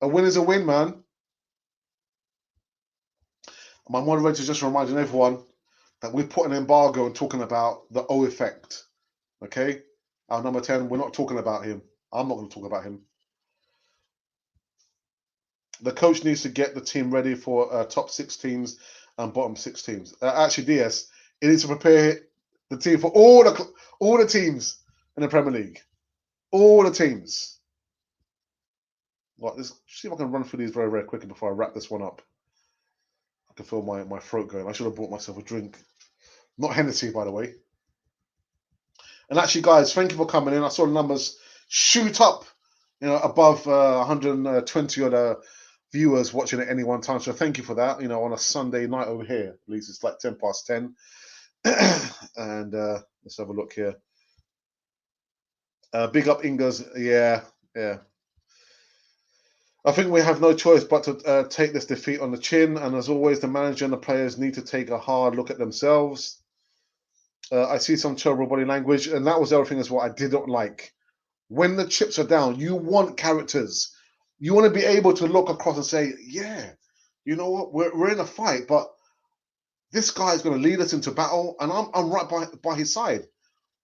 A win is a win, man. My moderator just reminding everyone that we've put an embargo on talking about the O effect. Okay? Our number 10, we're not talking about him. I'm not going to talk about him. The coach needs to get the team ready for top 6 teams and bottom 6 teams. Actually, DS, it needs to prepare the team for all the teams in the Premier League. All the teams. Let's see if I can run through these very, very quickly before I wrap this one up. I can feel my throat going. I should have bought myself a drink. Not Hennessy, by the way. And actually, guys, thank you for coming in. I saw the numbers shoot up, above 120 odd viewers watching at any one time. So thank you for that. On a Sunday night over here, at least it's like 10 past 10. And let's have a look here. Big up Ingas. Yeah. I think we have no choice but to take this defeat on the chin. And as always, the manager and the players need to take a hard look at themselves. I see some terrible body language, and that was everything as well I did not like. When the chips are down, you want characters. You want to be able to look across and say, yeah, you know what, we're in a fight, but this guy is going to lead us into battle, and I'm right by his side.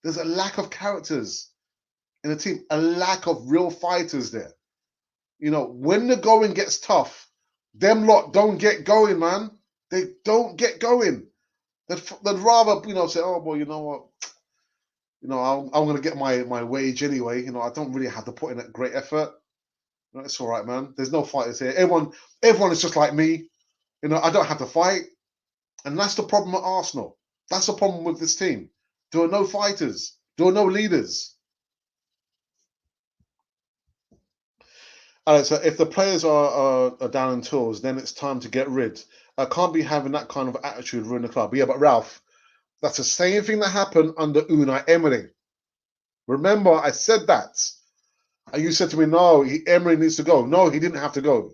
There's a lack of characters in the team, a lack of real fighters there. When the going gets tough, them lot don't get going, man. They don't get going. They'd rather, say, oh, well, you know what? I'm going to get my wage anyway. I don't really have to put in that great effort. It's all right, man. There's no fighters here. Everyone is just like me. I don't have to fight. And that's the problem at Arsenal. That's the problem with this team. There are no fighters. There are no leaders. All right, so if the players are down in tools, then it's time to get rid. I can't be having that kind of attitude ruin the club. Yeah, but Ralph, that's the same thing that happened under Unai Emery. Remember, I said that. And you said to me, no, Emery needs to go. No, he didn't have to go.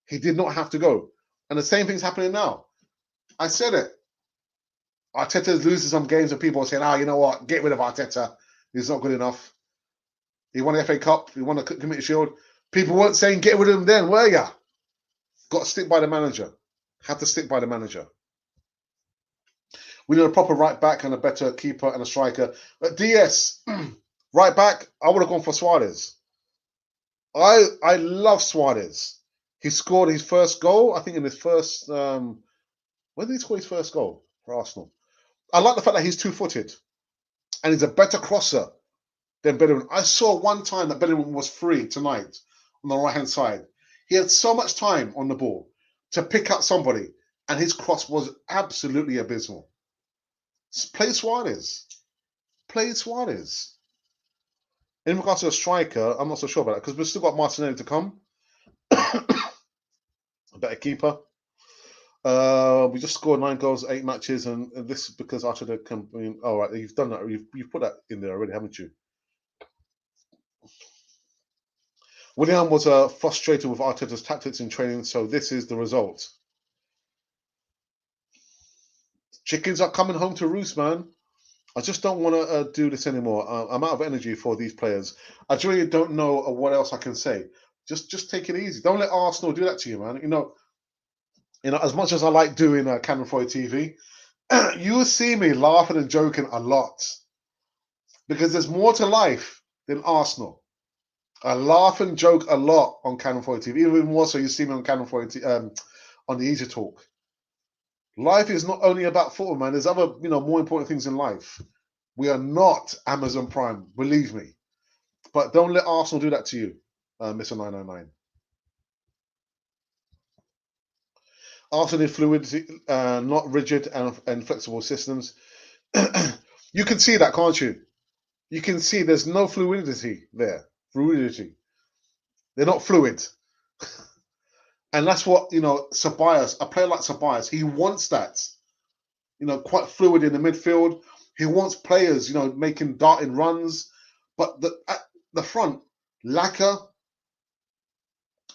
He did not have to go. And the same thing's happening now. I said it. Arteta's losing some games and people are saying, you know what? Get rid of Arteta. He's not good enough. He won the FA Cup. He won the Community Shield. People weren't saying get rid of him then, were ya? Got to stick by the manager. Have to stick by the manager. We need a proper right back and a better keeper and a striker. But DS, right back, I would have gone for Suarez. I love Suarez. He scored his first goal, I think, in his first... when did he score his first goal for Arsenal? I like the fact that he's two-footed. And he's a better crosser than Bellerin. I saw one time that Bellerin was free tonight on the right-hand side. He had so much time on the ball to pick up somebody, and his cross was absolutely abysmal. Play Suarez. Play Suarez. In regards to a striker, I'm not so sure about that because we've still got Martinelli to come. A better keeper. We just scored 9 goals, 8 matches, and this is because Arteta can. All right, you've done that. You've put that in there already, haven't you? Willian was frustrated with Arteta's tactics in training, so this is the result. Chickens are coming home to roost, man. I just don't want to do this anymore. I'm out of energy for these players. I really don't know what else I can say. Just take it easy. Don't let Arsenal do that to you, man. As much as I like doing Cannon Foy TV, you will see me laughing and joking a lot because there's more to life than Arsenal. I laugh and joke a lot on Cannon Foy TV. Even more so, you see me on Cannon Foy on the Easy Talk. Life is not only about football, man. There's other, more important things in life. We are not Amazon Prime, believe me. But don't let Arsenal do that to you, Mr. 999. Arsenal need fluidity, not rigid and flexible systems. You can see that, can't you? You can see there's no fluidity there. Fluidity. They're not fluid. And that's what, Ceballos, a player like Ceballos, he wants that. Quite fluid in the midfield. He wants players, making darting runs. But at the front, Laka,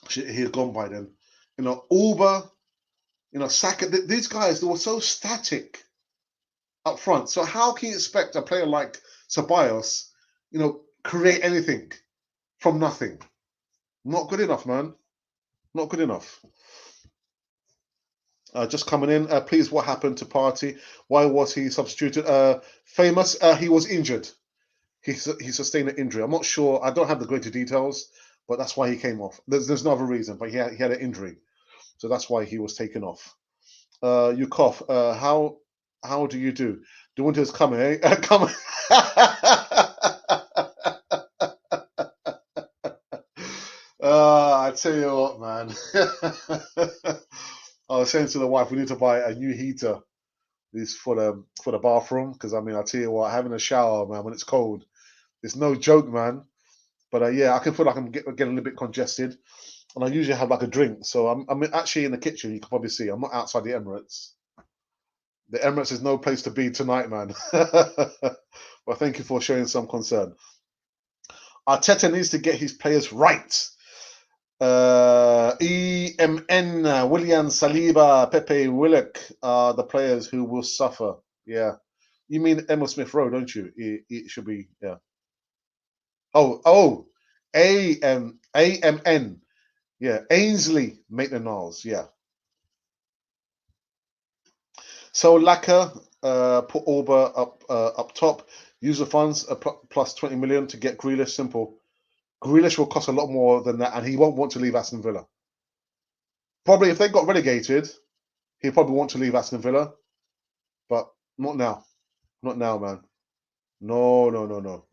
he had gone by then. Uber, Saka, these guys, they were so static up front. So how can you expect a player like Ceballos, create anything from nothing? Not good enough, man. Not good enough. Just coming in, please, what happened to Partey? Why was he substituted? Famous, he was injured. He sustained an injury. I'm not sure. I don't have the greater details, but that's why he came off. There's no other reason, but he had an injury. So that's why he was taken off. You cough. How do you do? The winter is coming, eh? Coming. I tell you what, man. I was saying to the wife, we need to buy a new heater These for the bathroom, because I mean, I tell you what, having a shower, man, when it's cold, it's no joke, man. But yeah, I can feel like I'm getting a little bit congested, and I usually have like a drink. So I'm actually in the kitchen. You can probably see I'm not outside the Emirates. The Emirates is no place to be tonight, man. Well, thank you for showing some concern. Arteta needs to get his players right. EMN, Willian, Saliba, Pepe, Willock are the players who will suffer. Yeah. You mean Emma Smith Rowe, don't you? It should be, yeah. Oh, AMN. Yeah, Ainsley Maitland-Niles, yeah. So Laka, put Auba up top. Use the funds, plus 20 million to get Grealish. Simple. Grealish will cost a lot more than that, and he won't want to leave Aston Villa. Probably if they got relegated, he'd probably want to leave Aston Villa, but not now. Not now, man. No.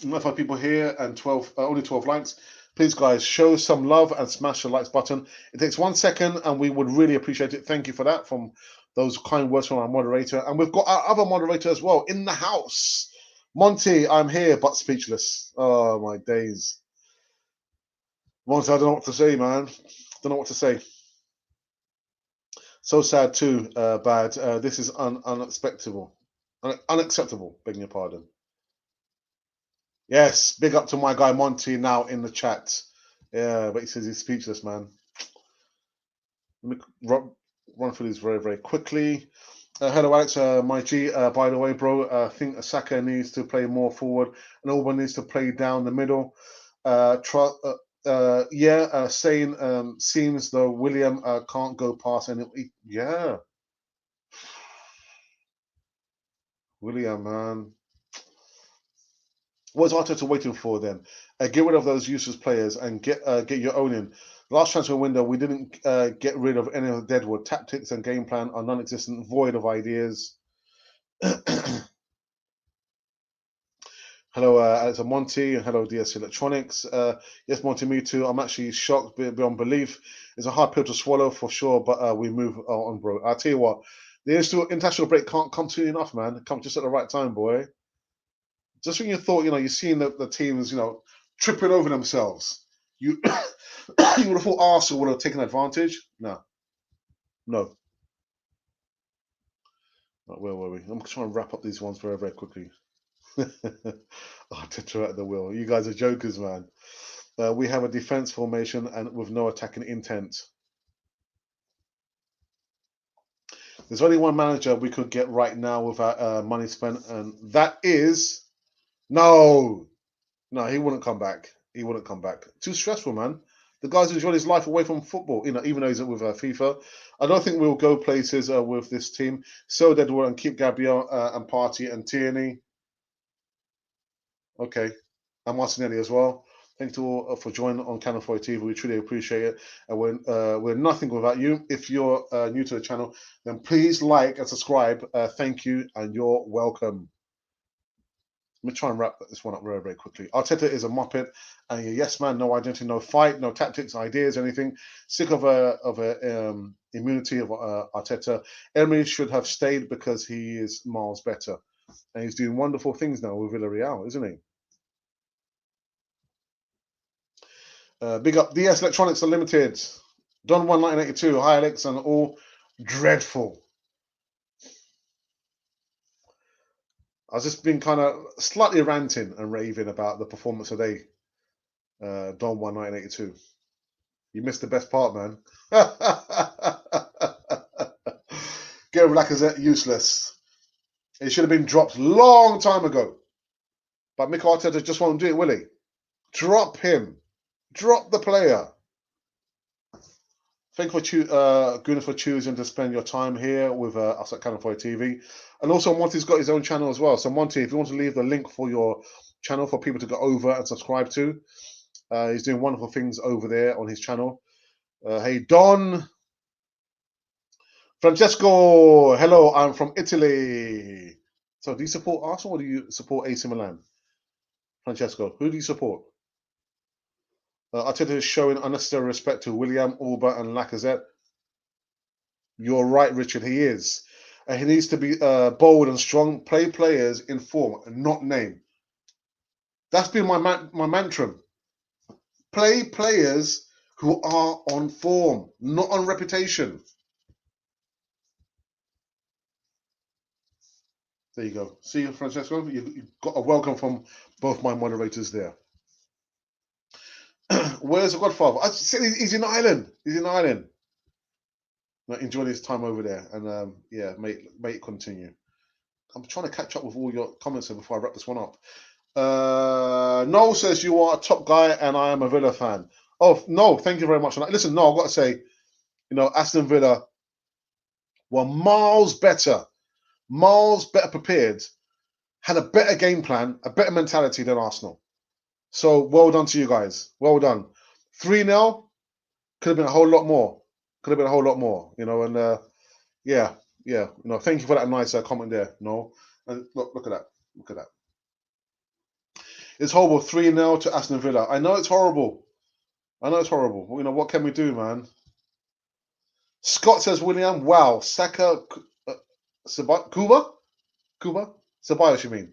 Enough of people here and only 12 likes. Please, guys, show some love and smash the likes button. It takes 1 second, and we would really appreciate it. Thank you for that, from those kind words from our moderator. And we've got our other moderator as well in the house. Monty, I'm here, but speechless. Oh, my days. Monty, I don't know what to say, man. Don't know what to say. So sad too, bad. This is unacceptable. Unacceptable, begging your pardon. Yes, big up to my guy Monty now in the chat. Yeah, but he says he's speechless, man. Let me run through these very, very quickly. Hello, Alex. My G, by the way, bro, I think Xhaka needs to play more forward and Auba needs to play down the middle. Saying seems though William can't go past any. Yeah. William, man. What's Arteta waiting for then? Get rid of those useless players and get your own in. Last transfer window, we didn't get rid of any of the deadwood. Tactics and game plan are non-existent, void of ideas. Hello, Alex and Monty, and hello, DS Electronics. Yes, Monty, me too. I'm actually shocked beyond belief. It's a hard pill to swallow for sure, but we move on, bro. I'll tell you what, the international break can't come soon enough, man. Come just at the right time, boy. Just when you thought, you're seeing the teams, tripping over themselves, you you would have thought Arsenal would have taken advantage. No. Right, where were we? I'm trying to wrap up these ones very, very quickly. Arteta at the wheel. You guys are jokers, man. We have a defense formation and with no attacking intent. There's only one manager we could get right now without money spent, and that is no. He wouldn't come back. He wouldn't come back. Too stressful, man. The guy's enjoyed his life away from football, even though he's with FIFA. I don't think we'll go places with this team. So that we'll keep Gabriel and Partey and Tierney. Okay. And Martinelli as well. Thank you all for joining on Canal 4 TV. We truly appreciate it. And we're nothing without you. If you're new to the channel, then please like and subscribe. Thank you, and you're welcome. Let me try and wrap this one up very, very quickly. Arteta is a muppet, and yes man, no identity, no fight, no tactics, ideas, anything. Sick of immunity of Arteta. Emery should have stayed because he is miles better, and he's doing wonderful things now with Villarreal, isn't he? Big up DS Electronics Unlimited. Don 1982. Hi Alex and all. Dreadful. I've just been kind of slightly ranting and raving about the performance today. Don 1982. You missed the best part, man. Gabriel Lacazette, useless. It should have been dropped long time ago. But Mikel Arteta just won't do it, will he? Drop him. Drop the player. Thank you for gooners for choosing to spend your time here with us at Canal 4 TV. And also, Monty's got his own channel as well. So, Monty, if you want to leave the link for your channel for people to go over and subscribe to, he's doing wonderful things over there on his channel. Hey, Don. Francesco, hello, I'm from Italy. So, do you support Arsenal or do you support AC Milan? Francesco, who do you support? Arteta is showing unnecessary respect to William, Auba, and Lacazette. You're right, Richard. He is. And he needs to be bold and strong. Play players in form, and not name. That's been my mantra. Play players who are on form, not on reputation. There you go. See you, Francesco. You've got a welcome from both my moderators there. Where's the Godfather? I said he's in Ireland. He's in Ireland. Enjoy his time over there, and yeah, may it continue. I'm trying to catch up with all your comments here before I wrap this one up. Noel says you are a top guy, and I am a Villa fan. Oh no, thank you very much. Listen, no, I've got to say, Aston Villa were miles better prepared, had a better game plan, a better mentality than Arsenal. So well done to you guys. Well done. 3-0 could have been a whole lot more. And yeah. Thank you for that nice comment there. No, and look at that. It's horrible. 3-0 to Aston Villa. I know it's horrible. What can we do, man? Scott says Willian. Wow, Saka, Kuba, Ceballos, you mean?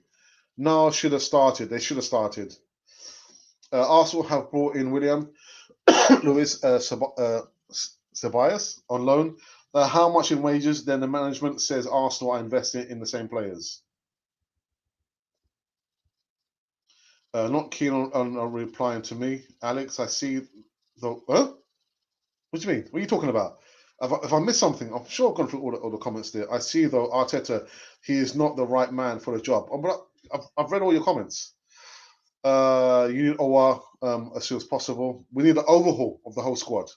No, should have started. They should have started. Arsenal have brought in Willian, Luiz, Ceballos on loan. How much in wages? Then the management says Arsenal are investing in the same players. Not keen on replying to me, Alex. I see the. Huh? What do you mean? What are you talking about? If I missed something, I'm sure I've gone through all the comments there. I see though Arteta, he is not the right man for the job. But I've read all your comments. You need OR as soon as possible. We need an overhaul of the whole squad.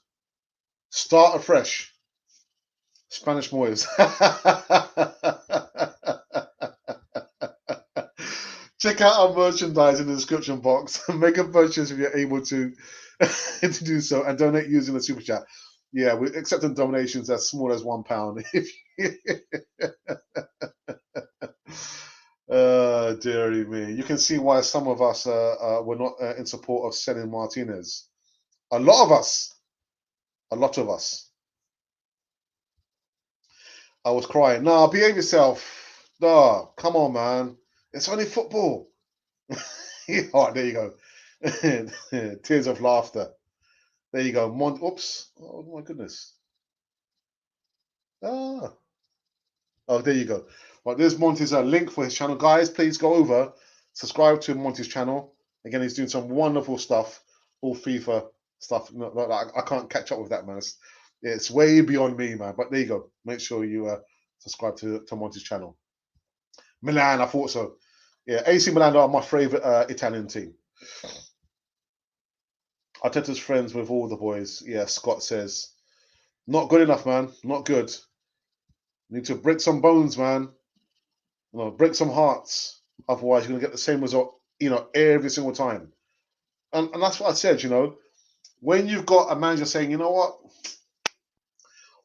Start afresh. Spanish Moyes. Check out our merchandise in the description box. Make a purchase if you're able to do so, and donate using the super chat. Yeah, we're accepting donations as small as £1. Dearie me. You can see why some of us were not in support of selling Martinez. A lot of us. I was crying. Nah, behave yourself. Nah, come on, man. It's only football. Oh, there you go. Tears of laughter. There you go. Oops. Oh, my goodness. Oh, there you go. Well, there's Monty's link for his channel. Guys, please go over, subscribe to Monty's channel. Again, he's doing some wonderful stuff, all FIFA stuff. I can't catch up with that, man. It's way beyond me, man. But there you go. Make sure you subscribe to Monty's channel. Milan, I thought so. Yeah, AC Milan are my favourite Italian team. Arteta's friends with all the boys. Yeah, Scott says. Not good enough, man. Not good. Need to break some bones, man. Break some hearts. Otherwise, you're going to get the same result, every single time. And that's what I said, when you've got a manager saying, you know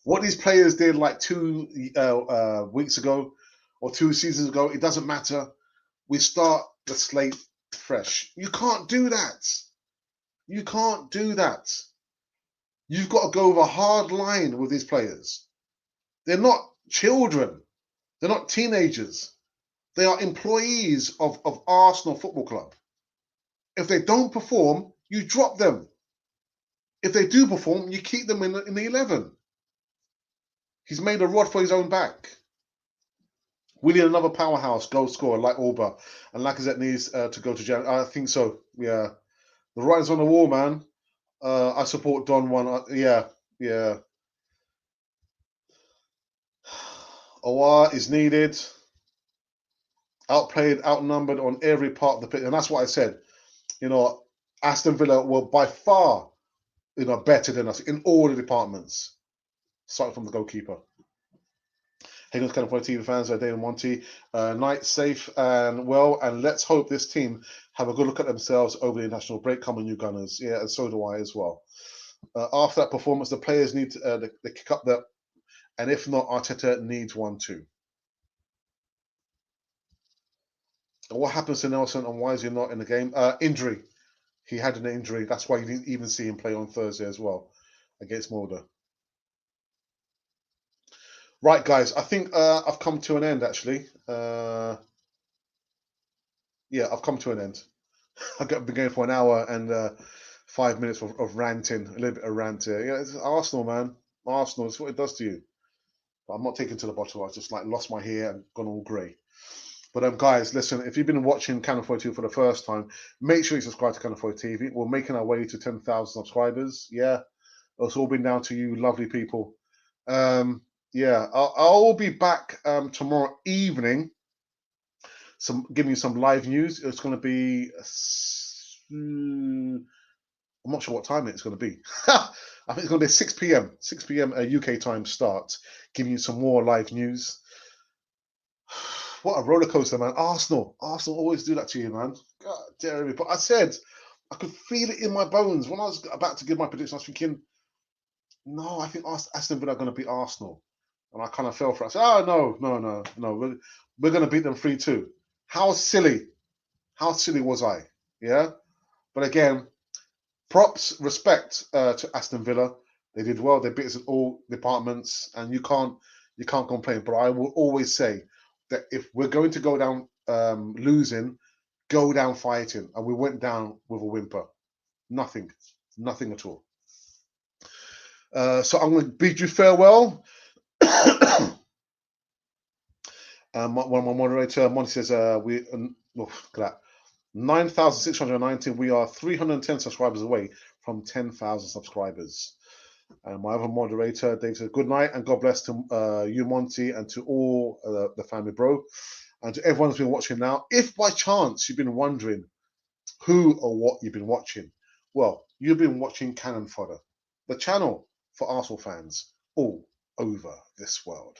what these players did like 2 weeks ago or 2 seasons ago, it doesn't matter. We start the slate fresh. You can't do that. You've got to go with a hard line with these players. They're not children. They're not teenagers. They are employees of Arsenal Football Club. If they don't perform, you drop them. If they do perform, you keep them in the 11. He's made a rod for his own back. Willian, another powerhouse goal scorer like Alba. And Lacazette needs to go to jail. I think so, yeah. The writing's on the wall, man. I support Don one. Yeah. Aouar is needed. Outplayed, outnumbered on every part of the pitch. And that's what I said. Aston Villa were by far, better than us in all the departments. Starting from the goalkeeper. Higgins, California TV fans, David Monty. Night safe and well, and let's hope this team have a good look at themselves over the international break. Come on, you Gunners. Yeah, and so do I as well. After that performance, the players need to kick up that, and if not, Arteta needs one too. What happens to Nelson and why is he not in the game? Injury. He had an injury. That's why you didn't even see him play on Thursday as well against Mulder. Right, guys, I think I've come to an end, actually. Yeah, I've come to an end. I've been going for an hour and 5 minutes of ranting, a little bit of rant here. Yeah, it's Arsenal, man. Arsenal, it's what it does to you. But I'm not taking to the bottle. I just like lost my hair and gone all grey. But guys, listen, if you've been watching Cannon 42 for the first time, make sure you subscribe to Cannon 42 TV. We're making our way to 10,000 subscribers. Yeah, it's all been down to you, lovely people. Yeah, I'll be back tomorrow evening. Giving you some live news. It's going to be. I'm not sure what time it's going to be. I think it's going to be 6 p.m. 6 p.m. UK time start. Giving you some more live news. What a roller coaster, man! Arsenal always do that to you, man. God damn it! But I said I could feel it in my bones when I was about to give my prediction. I was thinking, no, I think Aston Villa are going to beat Arsenal, and I kind of fell for it. I said, oh no, we're going to beat them 3-2. How silly was I? Yeah, but again, props, respect to Aston Villa. They did well. They beat us in all departments, and you can't complain. But I will always say that if we're going to go down losing, go down fighting, and we went down with a whimper. Nothing at all. So I'm going to bid you farewell. One of my moderator, Monty says, look at that. 9,619. We are 310 subscribers away from 10,000 subscribers. And my other moderator, Dave, says, good night and God bless to you, Monty, and to all the family, bro. And to everyone who's been watching now. If by chance you've been wondering who or what you've been watching, well, you've been watching Cannon Fodder, the channel for Arsenal fans all over this world.